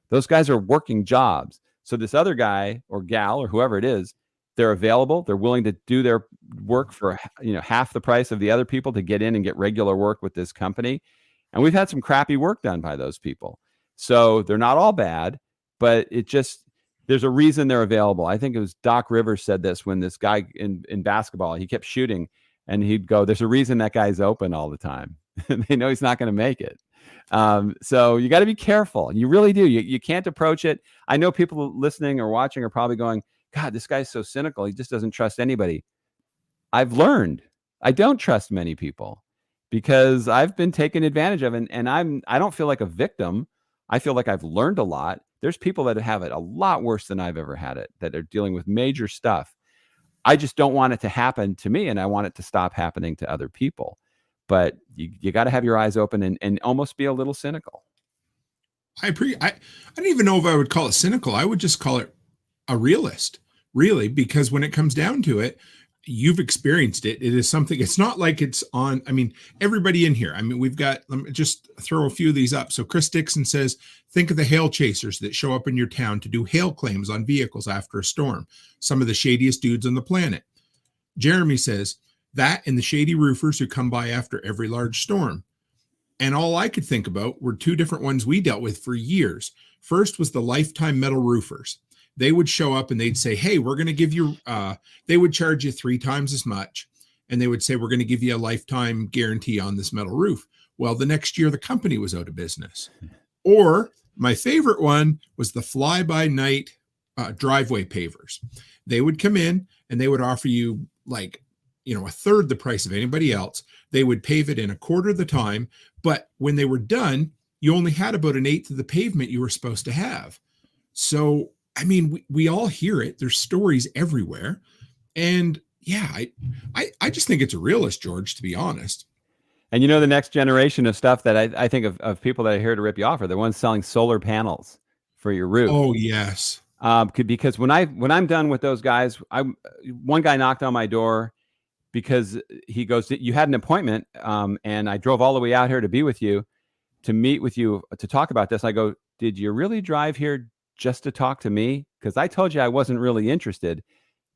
Those guys are working jobs. So this other guy or gal or whoever it is, they're available. They're willing to do their work for half the price of the other people to get in and get regular work with this company. And we've had some crappy work done by those people. So they're not all bad, but there's a reason they're available. I think it was Doc Rivers said this when this guy in basketball, he kept shooting, and he'd go, there's a reason that guy's open all the time. They know he's not going to make it. So you got to be careful. You really do. You can't approach it. I know people listening or watching are probably going, God, this guy's so cynical. He just doesn't trust anybody. I've learned I don't trust many people, because I've been taken advantage of, and I don't feel like a victim. I feel like I've learned a lot. There's people that have it a lot worse than I've ever had it, that are dealing with major stuff. I just don't want it to happen to me, and I want it to stop happening to other people. But you got to have your eyes open and almost be a little cynical. I don't even know if I would call it cynical. I would just call it a realist, really, because when it comes down to it, you've experienced it. It is something, it's not like it's on, everybody in here, we've got, let me just throw a few of these up. So Chris Dixon says, think of the hail chasers that show up in your town to do hail claims on vehicles after a storm. Some of the shadiest dudes on the planet. Jeremy says, that and the shady roofers who come by after every large storm. And all I could think about were two different ones we dealt with for years. First was the lifetime metal roofers. They would show up and they'd say, hey, we're going to give you, they would charge you 3 times as much. And they would say, we're going to give you a lifetime guarantee on this metal roof. Well, the next year, the company was out of business. Or my favorite one was the fly-by-night driveway pavers. They would come in and they would offer you like a third the price of anybody else. They would pave it in a quarter of the time, but when they were done, you only had about an eighth of the pavement you were supposed to have. So, I mean, we all hear it. There's stories everywhere. And yeah, I just think it's a realist, George, to be honest. And the next generation of stuff that I think of people that are here to rip you off are the ones selling solar panels for your roof. Oh, yes. Because when I'm done with those guys, one guy knocked on my door because he goes, you had an appointment, and I drove all the way out here to be with you, to meet with you, to talk about this. I go, did you really drive here just to talk to me? Because I told you I wasn't really interested.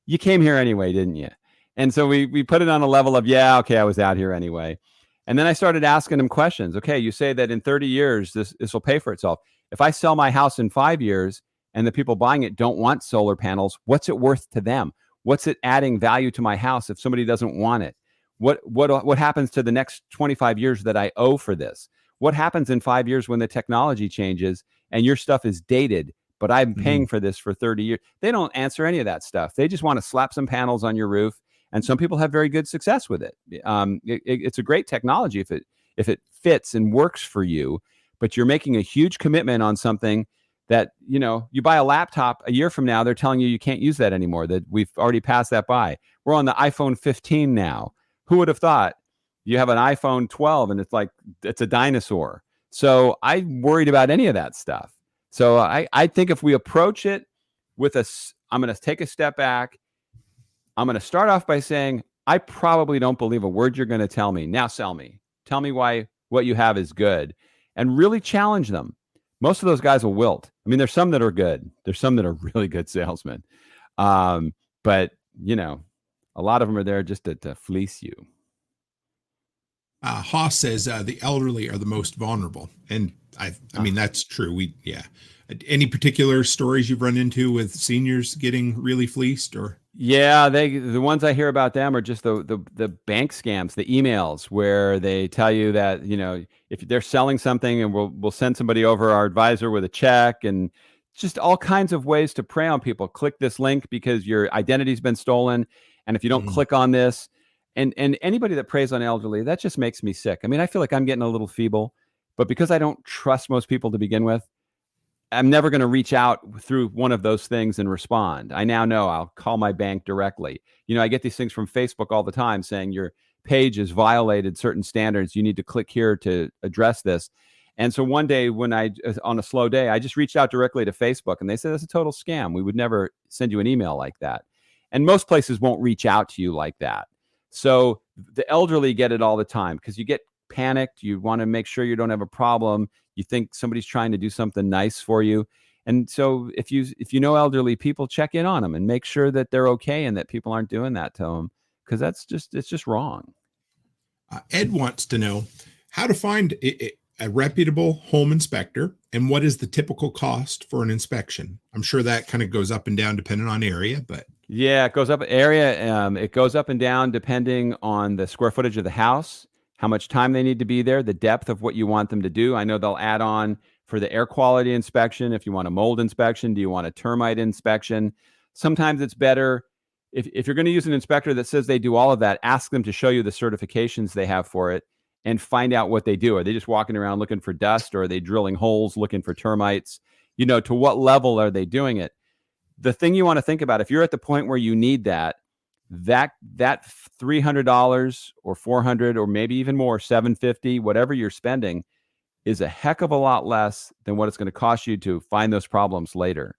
You came here anyway, didn't you? And so we put it on a level of, yeah, okay, I was out here anyway. And then I started asking him questions. Okay, you say that in 30 years, this will pay for itself. If I sell my house in 5 years and the people buying it don't want solar panels, what's it worth to them? What's it adding value to my house if somebody doesn't want it? What happens to the next 25 years that I owe for this? What happens in 5 years when the technology changes and your stuff is dated, but I'm paying for this for 30 years? They don't answer any of that stuff. They just want to slap some panels on your roof. And some people have very good success with it. It's a great technology if it fits and works for you, but you're making a huge commitment on something that, you buy a laptop a year from now, they're telling you can't use that anymore, that we've already passed that by. We're on the iPhone 15 now. Who would have thought? You have an iPhone 12 and it's a dinosaur. So I'm worried about any of that stuff. So I think if we approach it with I'm going to take a step back. I'm going to start off by saying, I probably don't believe a word you're going to tell me. Now sell me. Tell me why what you have is good, and really challenge them. Most of those guys will wilt. I mean, there's some that are good. There's some that are really good salesmen. But, a lot of them are there just to fleece you. Haas says the elderly are the most vulnerable. And I mean, that's true. Any particular stories you've run into with seniors getting really fleeced or? Yeah, the ones I hear about them are just the bank scams, the emails where they tell you that, if they're selling something and we'll send somebody over, our advisor, with a check, and just all kinds of ways to prey on people. Click this link because your identity's been stolen. And if you don't click on this, and anybody that preys on elderly, that just makes me sick. I mean, I feel like I'm getting a little feeble, but because I don't trust most people to begin with, I'm never going to reach out through one of those things and respond. I now know I'll call my bank directly. I get these things from Facebook all the time saying your page has violated certain standards. You need to click here to address this. And so one day on a slow day, I just reached out directly to Facebook and they said, that's a total scam. We would never send you an email like that. And most places won't reach out to you like that. So the elderly get it all the time because you get panicked. You want to make sure you don't have a problem. You think somebody's trying to do something nice for you. And so if you know elderly people, check in on them and make sure that they're okay and that people aren't doing that to them, because it's just wrong. Ed wants to know how to find a reputable home inspector and what is the typical cost for an inspection. I'm sure that kind of goes up and down depending on area, but yeah, it goes up area. It goes up and down depending on the square footage of the house, how much time they need to be there, the depth of what you want them to do. I know they'll add on for the air quality inspection. If you want a mold inspection, do you want a termite inspection? Sometimes it's better if you're going to use an inspector that says they do all of that, ask them to show you the certifications they have for it and find out what they do. Are they just walking around looking for dust, or are they drilling holes looking for termites? To what level are they doing it? The thing you want to think about, if you're at the point where you need that $300 or $400 or maybe even more, $750, whatever you're spending, is a heck of a lot less than what it's going to cost you to find those problems later.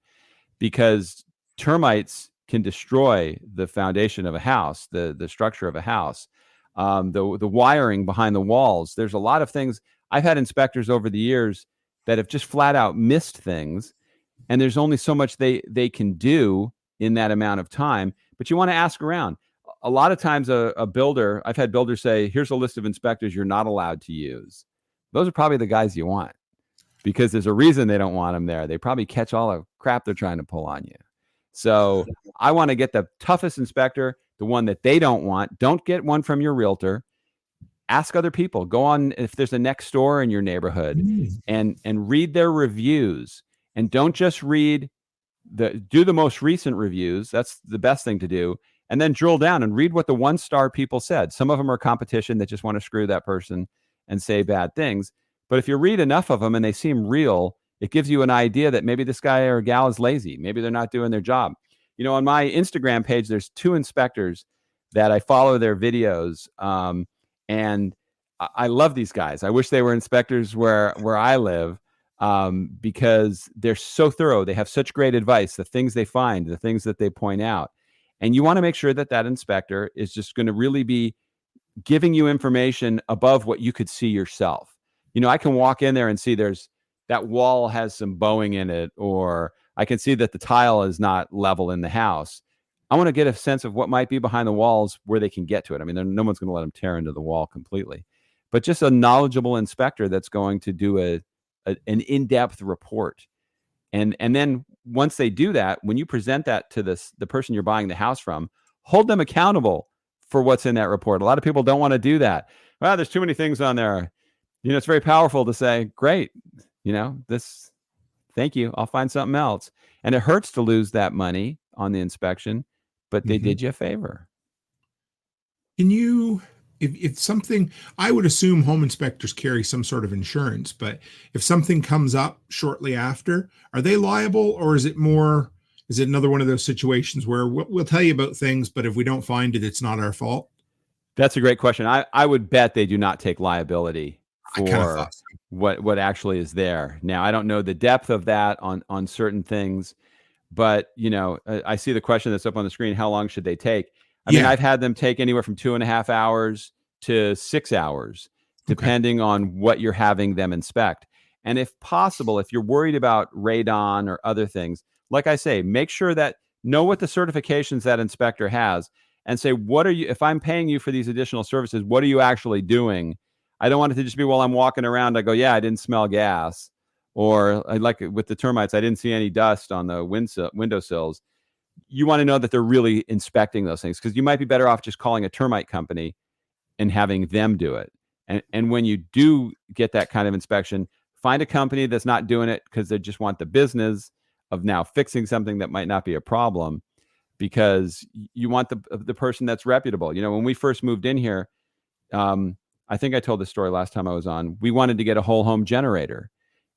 Because termites can destroy the foundation of a house, the structure of a house, the wiring behind the walls. There's a lot of things. I've had inspectors over the years that have just flat out missed things, and there's only so much they can do in that amount of time. But you want to ask around. A lot of times a builder, I've had builders say, here's a list of inspectors you're not allowed to use. Those are probably the guys you want, because there's a reason they don't want them there. They probably catch all the crap they're trying to pull on you. So I want to get the toughest inspector, the one that they don't want. Don't get one from your realtor. Ask other people. Go on if there's a next door in your neighborhood and read their reviews. And don't just read do the most recent reviews. That's the best thing to do. and then drill down and read what the 1-star people said. Some of them are competition that just want to screw that person and say bad things. But if you read enough of them and they seem real, it gives you an idea that maybe this guy or gal is lazy. Maybe they're not doing their job. You know, on my Instagram page, there's 2 inspectors that I follow their videos. And I love these guys. I wish they were inspectors where I live, because they're so thorough. They have such great advice, the things they find, the things that they point out. And you want to make sure that that inspector is just going to really be giving you information above what you could see yourself. You know, I can walk in there and see that wall has some bowing in it, or I can see that the tile is not level in the house. I want to get a sense of what might be behind the walls where they can get to it. I mean, no one's going to let them tear into the wall completely, but just a knowledgeable inspector that's going to do an in-depth report. And then once they do that, when you present that to the person you're buying the house from, hold them accountable for what's in that report. A lot of people don't want to do that. Well, there's too many things on there. You know, it's very powerful to say, great, you know, thank you, I'll find something else. And it hurts to lose that money on the inspection, but they did you a favor. Can you, if something, I would assume home inspectors carry some sort of insurance, but if something comes up shortly after, are they liable, or is it another one of those situations where we'll tell you about things, but if we don't find it, it's not our fault? That's a great question. I would bet they do not take liability for I kind of thought so. what actually is there. Now, I don't know the depth of that on certain things, but you know, I see the question that's up on the screen. How long should they take? I mean, I've had them take anywhere from 2.5 hours to 6 hours, depending on what you're having them inspect. And if possible, if you're worried about radon or other things, like I say, make sure that know what the certifications that inspector has, and say, if I'm paying you for these additional services, what are you actually doing? I don't want it to just be, while I'm walking around, I go, yeah, I didn't smell gas. Or like with the termites, I didn't see any dust on the windowsills. You want to know that they're really inspecting those things, because you might be better off just calling a termite company and having them do it. And when you do get that kind of inspection, find a company that's not doing it because they just want the business of now fixing something that might not be a problem, because you want the person that's reputable. You know, when we first moved in here, I think I told this story last time I was on, we wanted to get a whole home generator.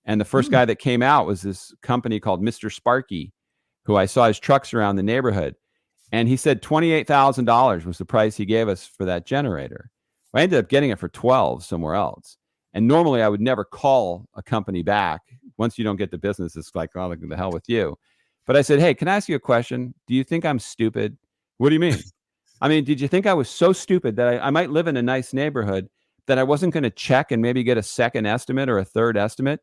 And the first guy that came out was this company called Mr. Sparky, who I saw his trucks around the neighborhood. And he said $28,000 was the price he gave us for that generator. I ended up getting it for $12 somewhere else. And normally I would never call a company back. Once you don't get the business, it's like, oh, the hell with you. But I said, hey, can I ask you a question? Do you think I'm stupid? What do you mean? I mean, did you think I was so stupid that I might live in a nice neighborhood that I wasn't going to check and maybe get a second estimate or a third estimate?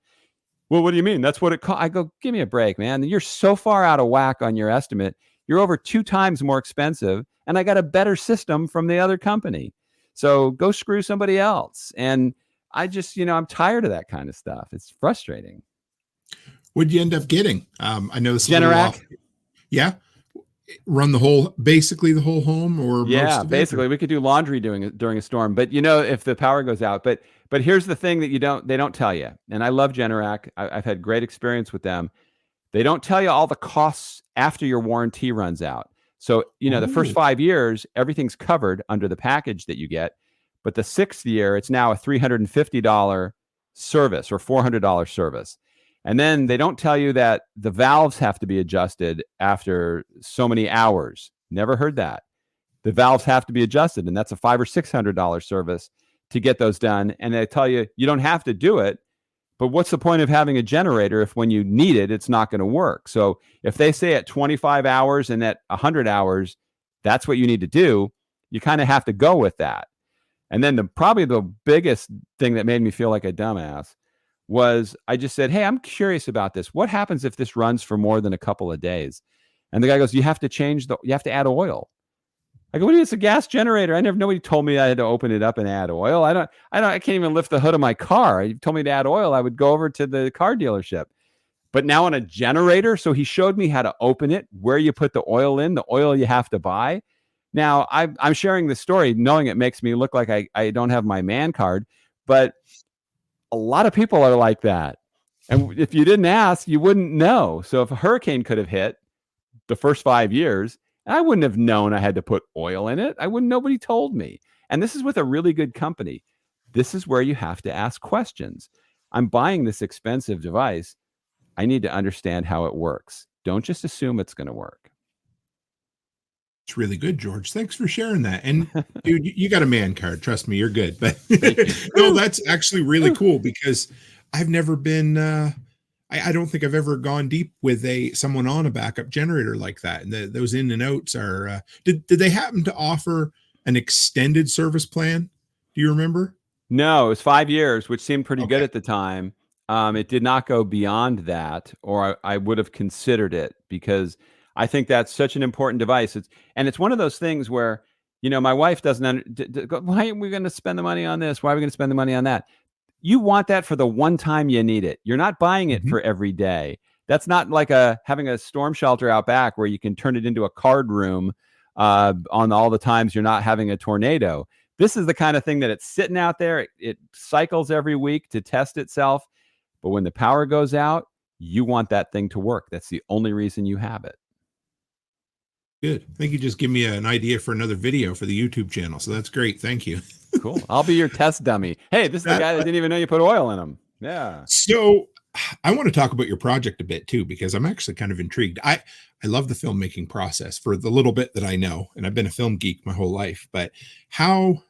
Well, what do you mean? That's what it costs. I go, give me a break, man. You're so far out of whack on your estimate. You're over 2 times more expensive, and I got a better system from the other company. So go screw somebody else. And I just, I'm tired of that kind of stuff. It's frustrating. What did you end up getting? I know this Generac. Yeah. Run basically the whole home, or yeah, basically we could do laundry during a storm, but if the power goes out, but here's the thing that they don't tell you. And I love Generac. I've had great experience with them. They don't tell you all the costs after your warranty runs out. So, the first 5 years, everything's covered under the package that you get. But the 6th year, it's now a $350 service or $400 service. And then they don't tell you that the valves have to be adjusted after so many hours. Never heard that. The valves have to be adjusted, and that's a $500 or $600 service to get those done. And they tell you you don't have to do it, but what's the point of having a generator if when you need it, it's not going to work? So if they say at 25 hours and at 100 hours, that's what you need to do, you kind of have to go with that. And then probably the biggest thing that made me feel like a dumbass was I just said, hey, I'm curious about this. What happens if this runs for more than a couple of days? And the guy goes, you have to add oil. I go, what do you mean? It's a gas generator. Nobody told me I had to open it up and add oil. I can't even lift the hood of my car. You told me to add oil, I would go over to the car dealership. But now on a generator, so he showed me how to open it, where you put the oil in, the oil you have to buy. Now, I'm sharing this story knowing it makes me look like I don't have my man card, but a lot of people are like that. And if you didn't ask, you wouldn't know. So if a hurricane could have hit the first 5 years And I wouldn't have known I had to put oil in it. Nobody told me. And this is with a really good company. This is where you have to ask questions. I'm buying this expensive device. I need to understand how it works. Don't just assume it's going to work. It's really good, George. Thanks for sharing that. And dude, you got a man card. Trust me, you're good. But no, that's actually really cool because I've never been, I don't think I've ever gone deep with someone on a backup generator like that. And those in and outs are, did they happen to offer an extended service plan? Do you remember? No, it was 5 years, which seemed pretty good at the time. It did not go beyond that, or I would have considered it, because I think that's such an important device. It's one of those things where, my wife doesn't why are we going to spend the money on this? Why are we going to spend the money on that? You want that for the one time you need it. You're not buying it for every day. That's not like having a storm shelter out back where you can turn it into a card room on all the times you're not having a tornado. This is the kind of thing that it's sitting out there. It cycles every week to test itself. But when the power goes out, you want that thing to work. That's the only reason you have it. Good. I think you just give me an idea for another video for the YouTube channel. So that's great. Thank you. Cool. I'll be your test dummy. Hey, this is the guy that didn't even know you put oil in him. Yeah. So I want to talk about your project a bit too, because I'm actually kind of intrigued. I love the filmmaking process for the little bit that I know, and I've been a film geek my whole life. But how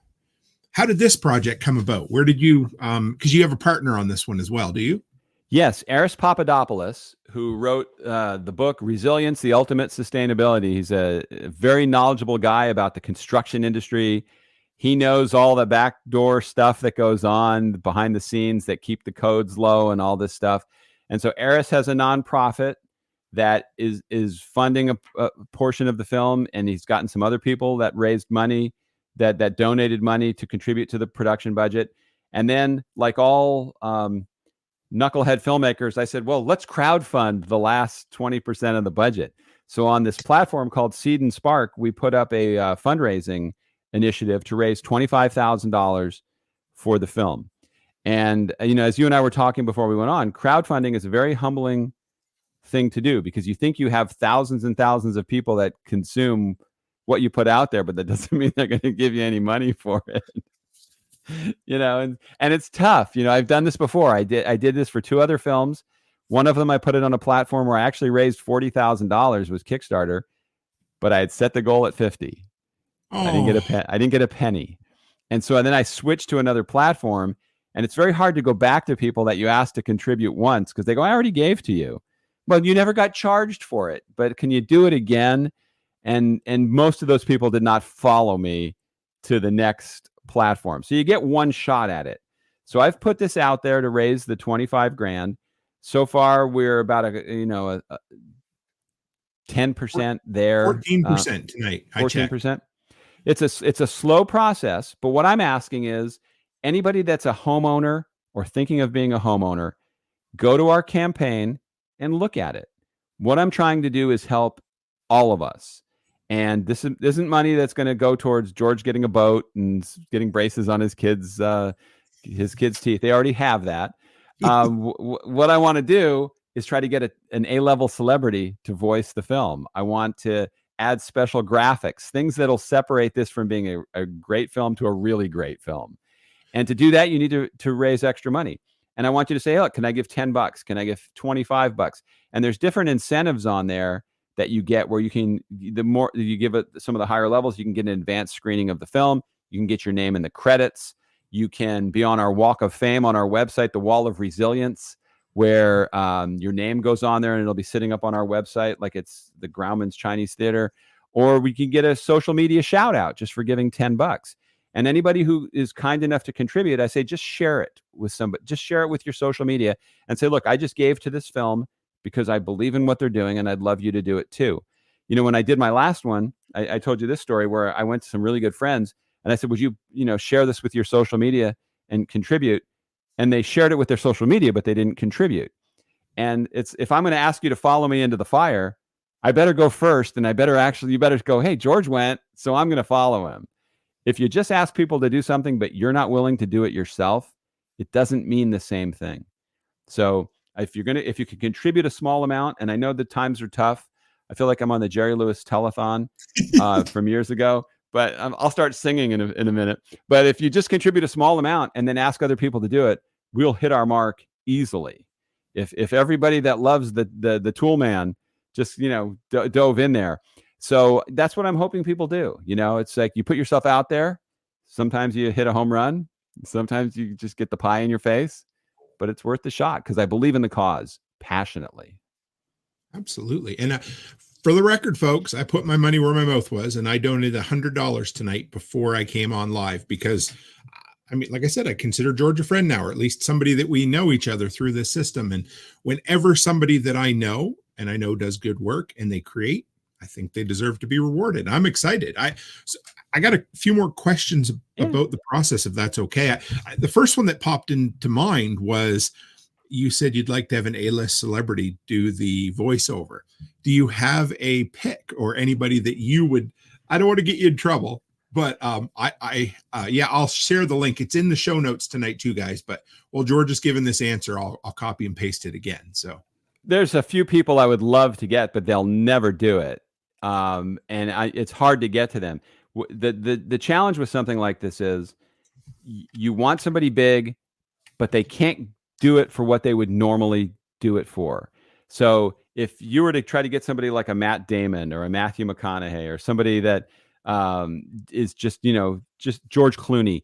did this project come about? Where did you, because you have a partner on this one as well, do you? Yes, Aris Papadopoulos, who wrote the book Resilience, the Ultimate Sustainability. He's a very knowledgeable guy about the construction industry. He knows all the backdoor stuff that goes on behind the scenes that keep the codes low and all this stuff. And so Aris has a nonprofit that is funding a portion of the film, and he's gotten some other people that raised money, that donated money to contribute to the production budget. And then, like all knucklehead filmmakers, I said, well, let's crowdfund the last 20% of the budget. So on this platform called Seed and Spark, we put up a fundraising initiative to raise $25,000 for the film. And, as you and I were talking before we went on, crowdfunding is a very humbling thing to do, because you think you have thousands and thousands of people that consume what you put out there, but that doesn't mean they're going to give you any money for it. And it's tough. I've done this before. I did this for 2 other films. One of them, I put it on a platform where I actually raised $40,000 was Kickstarter, but I had set the goal at 50. I didn't get a penny. And so then I switched to another platform, and it's very hard to go back to people that you asked to contribute once, because they go, I already gave to you. Well, you never got charged for it, but can you do it again? And most of those people did not follow me to the next platform. So you get one shot at it. So I've put this out there to raise the 25 grand. So far, we're about a 10% there. 14% tonight. 14%. It's a slow process, but what I'm asking is, anybody that's a homeowner or thinking of being a homeowner, go to our campaign and look at it. What I'm trying to do is help all of us. And this isn't money that's going to go towards George getting a boat and getting braces on his kids' teeth. They already have that. What I want to do is try to get an A-level celebrity to voice the film. I want to add special graphics, things that'll separate this from being a great film to a really great film. And to do that, you need to raise extra money. And I want you to say, look, can I give $10? Can I give $25? And there's different incentives on there that you get, where you can, the more you give it some of the higher levels, you can get an advanced screening of the film. You can get your name in the credits. You can be on our Walk of Fame on our website, the Wall of Resilience, where your name goes on there and it'll be sitting up on our website like it's the Grauman's Chinese Theater. Or we can get a social media shout out just for giving $10. And anybody who is kind enough to contribute, I say, just share it with somebody. Just share it with your social media and say, look, I just gave to this film because I believe in what they're doing, and I'd love you to do it too. When I did my last one, I told you this story where I went to some really good friends and I said, would you, share this with your social media and contribute? And they shared it with their social media, but they didn't contribute. And if I'm going to ask you to follow me into the fire, I better go first, and you better go, hey, George went, so I'm going to follow him. If you just ask people to do something, but you're not willing to do it yourself, it doesn't mean the same thing. So if you can contribute a small amount, and I know the times are tough, I feel like I'm on the Jerry Lewis telethon from years ago. But I'll start singing in a minute. But if you just contribute a small amount and then ask other people to do it, we'll hit our mark easily. If everybody that loves the Toolman just dove in there. So that's what I'm hoping people do. It's like you put yourself out there. Sometimes you hit a home run. Sometimes you just get the pie in your face. But it's worth the shot because I believe in the cause passionately. Absolutely. And for the record, folks, I put my money where my mouth was, and I donated $100 tonight before I came on live because, I mean, like I said, I consider George a friend now, or at least somebody that we know each other through this system. And whenever somebody that I know and I know does good work and they create, I think they deserve to be rewarded. I'm excited. I got a few more questions about the process, if that's okay. The first one that popped into mind was, you said you'd like to have an A-list celebrity do the voiceover. Do you have a pick or anybody that you would? I don't want to get you in trouble, but I'll share the link. It's in the show notes tonight too, guys. But while George is giving this answer, I'll copy and paste it again. So there's a few people I would love to get, but they'll never do it. It's hard to get to them. The challenge with something like this is you want somebody big, but they can't do it for what they would normally do it for. So if you were to try to get somebody like a Matt Damon or a Matthew McConaughey or somebody that is just George Clooney,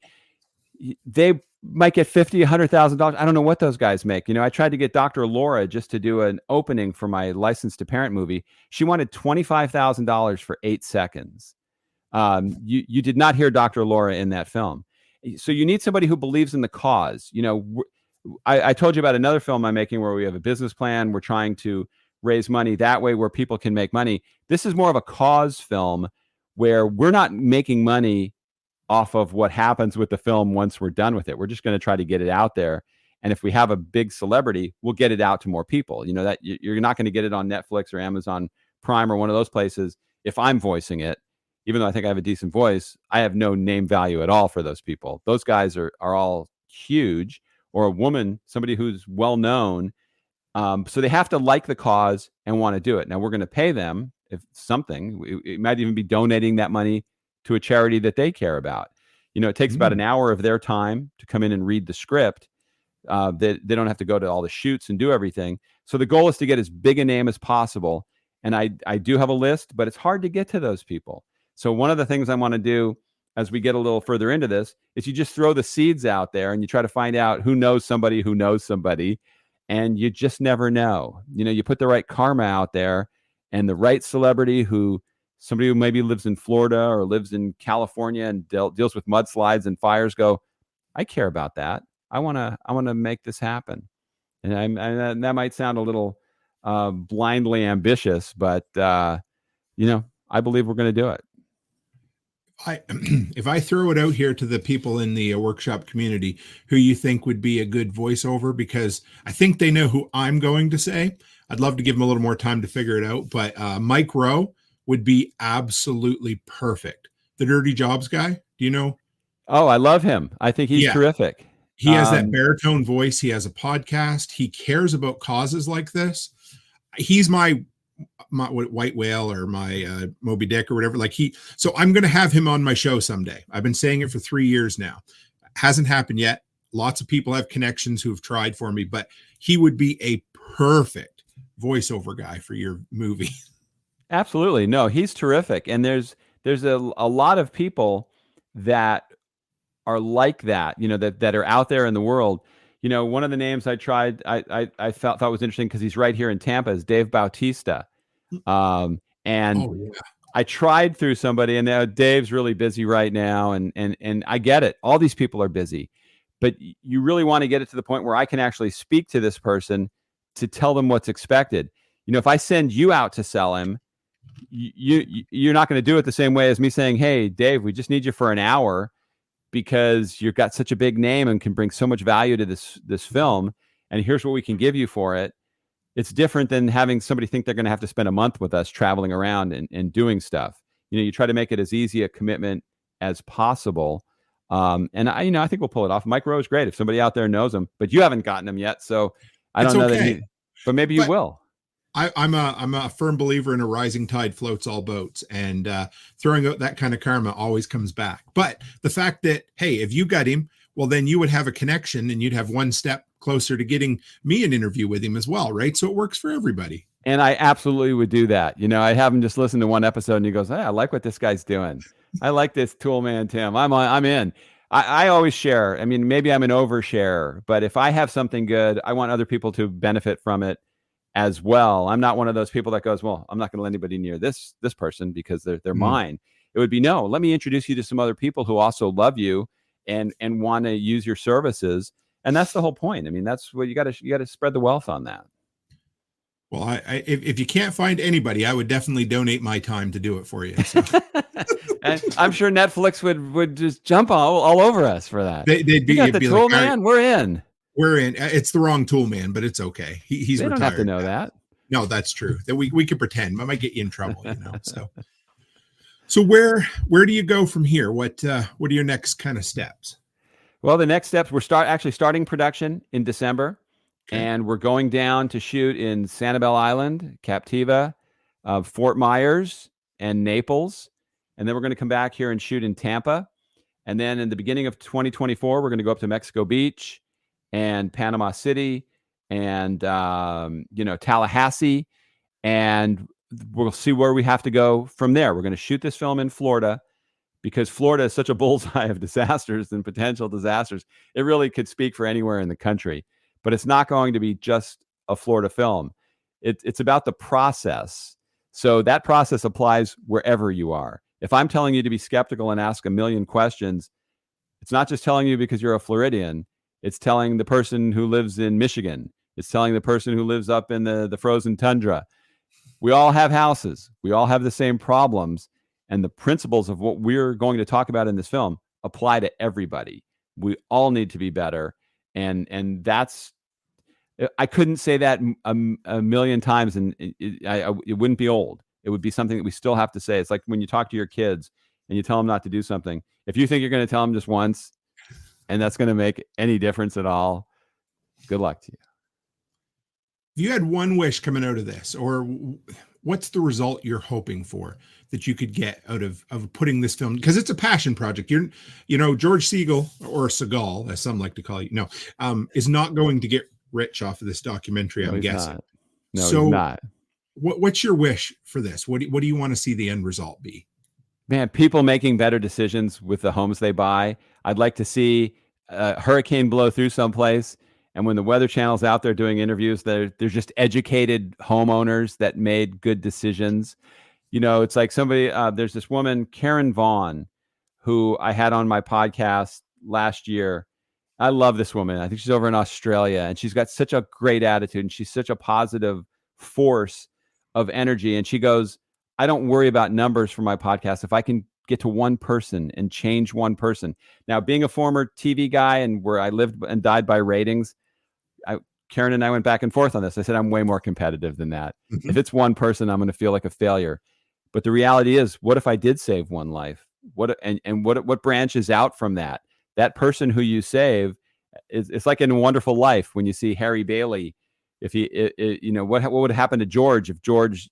they might get $50,000, $100,000. I don't know what those guys make. I tried to get Dr. Laura just to do an opening for my Licensed to Parent movie. She wanted $25,000 for 8 seconds. You did not hear Dr. Laura in that film. So you need somebody who believes in the cause. I told you about another film I'm making where we have a business plan. We're trying to raise money that way where people can make money. This is more of a cause film where we're not making money off of what happens with the film once we're done with it. We're just going to try to get it out there. And if we have a big celebrity, we'll get it out to more people. That you're not going to get it on Netflix or Amazon Prime or one of those places. If I'm voicing it, even though I think I have a decent voice, I have no name value at all for those people. Those guys are all huge. Or a woman, somebody who's well known. So they have to like the cause and want to do it. Now we're going to pay them if something. It might even be donating that money to a charity that they care about. It takes about an hour of their time to come in and read the script. They don't have to go to all the shoots and do everything. So the goal is to get as big a name as possible. And I do have a list, but it's hard to get to those people. So one of the things I want to do as we get a little further into this, is you just throw the seeds out there and you try to find out who knows somebody, and you just never know. You put the right karma out there and the right celebrity somebody who maybe lives in Florida or lives in California and deals with mudslides and fires go, I care about that. I want to make this happen. And that might sound a little blindly ambitious, but I believe we're going to do it. If I throw it out here to the people in the workshop community who you think would be a good voiceover, because I think they know who I'm going to say, I'd love to give them a little more time to figure it out. But Mike Rowe would be absolutely perfect. The Dirty Jobs guy. Do you know? Oh, I love him. I think he's terrific. He has that baritone voice. He has a podcast. He cares about causes like this. He's my White Whale or my Moby Dick or whatever. So I'm going to have him on my show someday. I've been saying it for 3 years now. Hasn't happened yet. Lots of people have connections who have tried for me, but he would be a perfect voiceover guy for your movie. Absolutely. No, he's terrific. And there's a lot of people that are like that, that are out there in the world. One of the names I tried, I thought was interesting because he's right here in Tampa, is Dave Bautista. I tried through somebody, and Dave's really busy right now, and I get it. All these people are busy, but you really want to get it to the point where I can actually speak to this person to tell them what's expected. If I send you out to sell him, you're not going to do it the same way as me saying, hey, Dave, we just need you for an hour because you've got such a big name and can bring so much value to this film. And here's what we can give you for it. It's different than having somebody think they're going to have to spend a month with us traveling around and doing stuff. You try to make it as easy a commitment as possible. And I think we'll pull it off. Mike Rowe is great. If somebody out there knows him, but you haven't gotten him yet. So I don't know that but maybe you will. I'm a firm believer in a rising tide floats all boats, and throwing out that kind of karma always comes back. But the fact that, hey, if you got him, well, then you would have a connection and you'd have one step closer to getting me an interview with him as well, right? So it works for everybody. And I absolutely would do that. You know, I'd have him just listen to one episode and he goes, hey, I like what this guy's doing. I like this Toolman Tim. I'm in. I always share. I mean, maybe I'm an oversharer, but if I have something good, I want other people to benefit from it as well. I'm not one of those people that goes, well, I'm not going to let anybody near this person because they're mine. It would be, no, let me introduce you to some other people who also love you and want to use your services. And that's the whole point. I mean, that's what you got to spread the wealth on that. Well, if you can't find anybody, I would definitely donate my time to do it for you. So. And I'm sure Netflix would just jump all over us for that. They'd be, you got the Tool like, Man, we're in. We're in. It's the wrong Tool Man, but it's okay. He's they retired. Don't have to know that. No, that's true. That we could pretend. I might get you in trouble, you know. So where do you go from here? What are your next kind of steps? Well, the next steps, we're starting production in December. Okay. And we're going down to shoot in Sanibel Island, Captiva, Fort Myers, and Naples. And then we're going to come back here and shoot in Tampa. And then in the beginning of 2024, we're going to go up to Mexico Beach and Panama City and, Tallahassee. And we'll see where we have to go from there. We're going to shoot this film in Florida because Florida is such a bullseye of disasters and potential disasters. It really could speak for anywhere in the country. But it's not going to be just a Florida film. It's about the process. So that process applies wherever you are. If I'm telling you to be skeptical and ask a million questions, it's not just telling you because you're a Floridian. It's telling the person who lives in Michigan. It's telling the person who lives up in the frozen tundra. We all have houses. We all have the same problems. And the principles of what we're going to talk about in this film apply to everybody. We all need to be better. And that's, I couldn't say that a million times, and it wouldn't be old. It would be something that we still have to say. It's like when you talk to your kids and you tell them not to do something. If you think you're going to tell them just once and that's going to make any difference at all, good luck to you. If you had one wish coming out of this, or what's the result you're hoping for that you could get out of putting this film? Because it's a passion project. George Siegal, or Seagal, as some like to call you, is not going to get rich off of this documentary. I'm guessing. Not. No, so he's not. What's your wish for this? What do you want to see the end result be? Man, people making better decisions with the homes they buy. I'd like to see a hurricane blow through someplace, and when the Weather Channel's out there doing interviews, they're just educated homeowners that made good decisions. You know, it's like somebody, there's this woman, Karen Vaughn, who I had on my podcast last year. I love this woman. I think she's over in Australia, and she's got such a great attitude, and she's such a positive force of energy. And she goes, I don't worry about numbers for my podcast. If I can get to one person and change one person. Now, being a former TV guy and where I lived and died by ratings, Karen and I went back and forth on this. I said, I'm way more competitive than that. If it's one person, I'm going to feel like a failure. But the reality is, what if I did save one life? What branches out from that? That person who you save it's like in A Wonderful Life when you see Harry Bailey. If what would happen to George if George,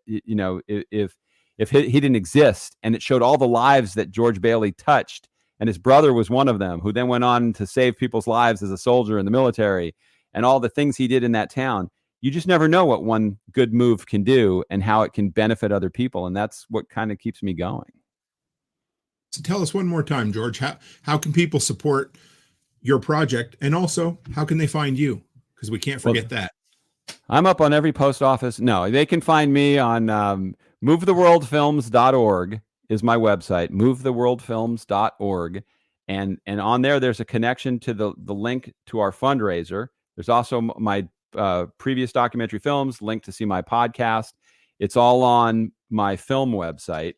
if he didn't exist, and it showed all the lives that George Bailey touched, and his brother was one of them, who then went on to save people's lives as a soldier in the military, and all the things he did in that town. You just never know what one good move can do and how it can benefit other people, and that's what kind of keeps me going. So tell us one more time, George, how can people support your project, and also how can they find you? Because we can't forget that. I'm up on every post office. No, they can find me on movetheworldfilms.org is my website, movetheworldfilms.org. And on there's a connection to the link to our fundraiser. There's also my previous documentary films, link to see my podcast. It's all on my film website.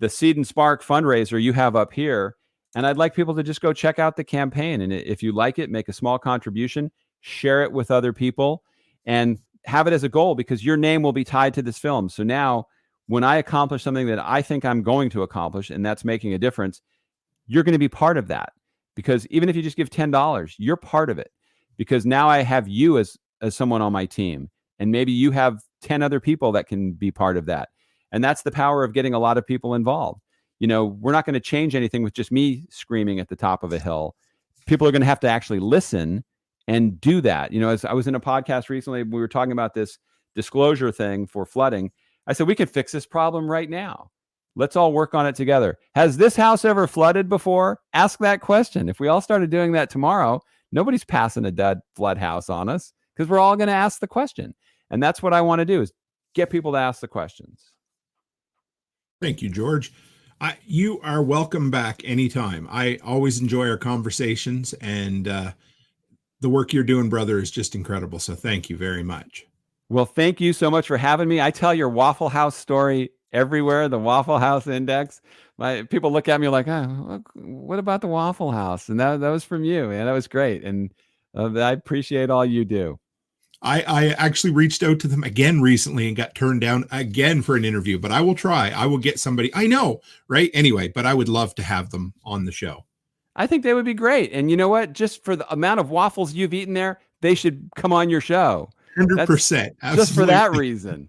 The Seed and Spark fundraiser you have up here. And I'd like people to just go check out the campaign. And if you like it, make a small contribution, share it with other people, and have it as a goal, because your name will be tied to this film. So now when I accomplish something that I think I'm going to accomplish, and that's making a difference, you're going to be part of that. Because even if you just give $10, you're part of it. Because now I have you as someone on my team, And maybe you have 10 other people that can be part of that. And that's the power of getting a lot of people involved. We're not going to change anything with just me screaming at the top of a hill. People are going to have to actually listen and do that. As I was in a podcast recently, we were talking about this disclosure thing for flooding. I said, we can fix this problem right now. Let's all work on it together. Has this house ever flooded before? Ask that question. If we all started doing that tomorrow, nobody's passing a dead flood house on us because we're all going to ask the question. And that's what I want to do, is get people to ask the questions. Thank you, George. You are welcome back anytime. I always enjoy our conversations, and the work you're doing, brother, is just incredible. So thank you very much. Well, thank you so much for having me. I tell your Waffle House story everywhere, the Waffle House Index. People look at me like, oh, what about the Waffle House? And that was from you, man. That was great. And I appreciate all you do. I actually reached out to them again recently and got turned down again for an interview, but I will try. I will get somebody. I know, right? Anyway, but I would love to have them on the show. I think they would be great. And you know what? Just for the amount of waffles you've eaten there, they should come on your show. 100%. Just for that reason.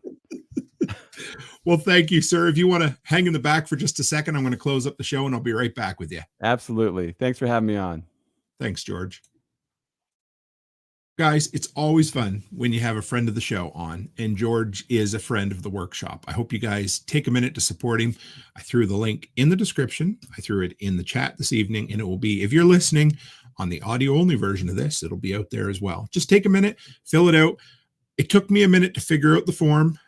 Well, thank you, sir. If you want to hang in the back for just a second, I'm going to close up the show and I'll be right back with you. Absolutely. Thanks for having me on. Thanks, George. Guys, it's always fun when you have a friend of the show on, and George is a friend of the workshop. I hope you guys take a minute to support him. I threw the link in the description. I threw it in the chat this evening, and it will be, if you're listening on the audio only version of this, it'll be out there as well. Just take a minute, fill it out. It took me a minute to figure out the form.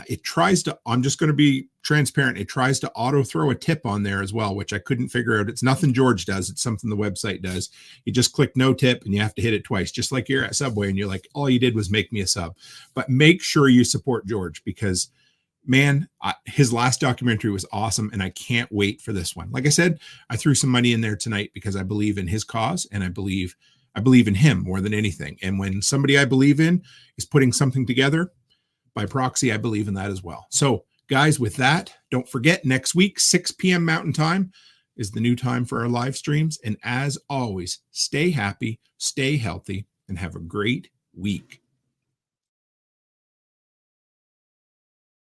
It tries to, I'm just going to be transparent. It tries to auto throw a tip on there as well, which I couldn't figure out. It's nothing George does. It's something the website does. You just click no tip and you have to hit it twice, just like you're at Subway and you're like, all you did was make me a sub. But make sure you support George, because man, his last documentary was awesome. And I can't wait for this one. Like I said, I threw some money in there tonight because I believe in his cause, and I believe in him more than anything. And when somebody I believe in is putting something together, by proxy, I believe in that as well. So guys, with that, don't forget, next week, 6 p.m. Mountain Time is the new time for our live streams. And as always, stay happy, stay healthy, and have a great week.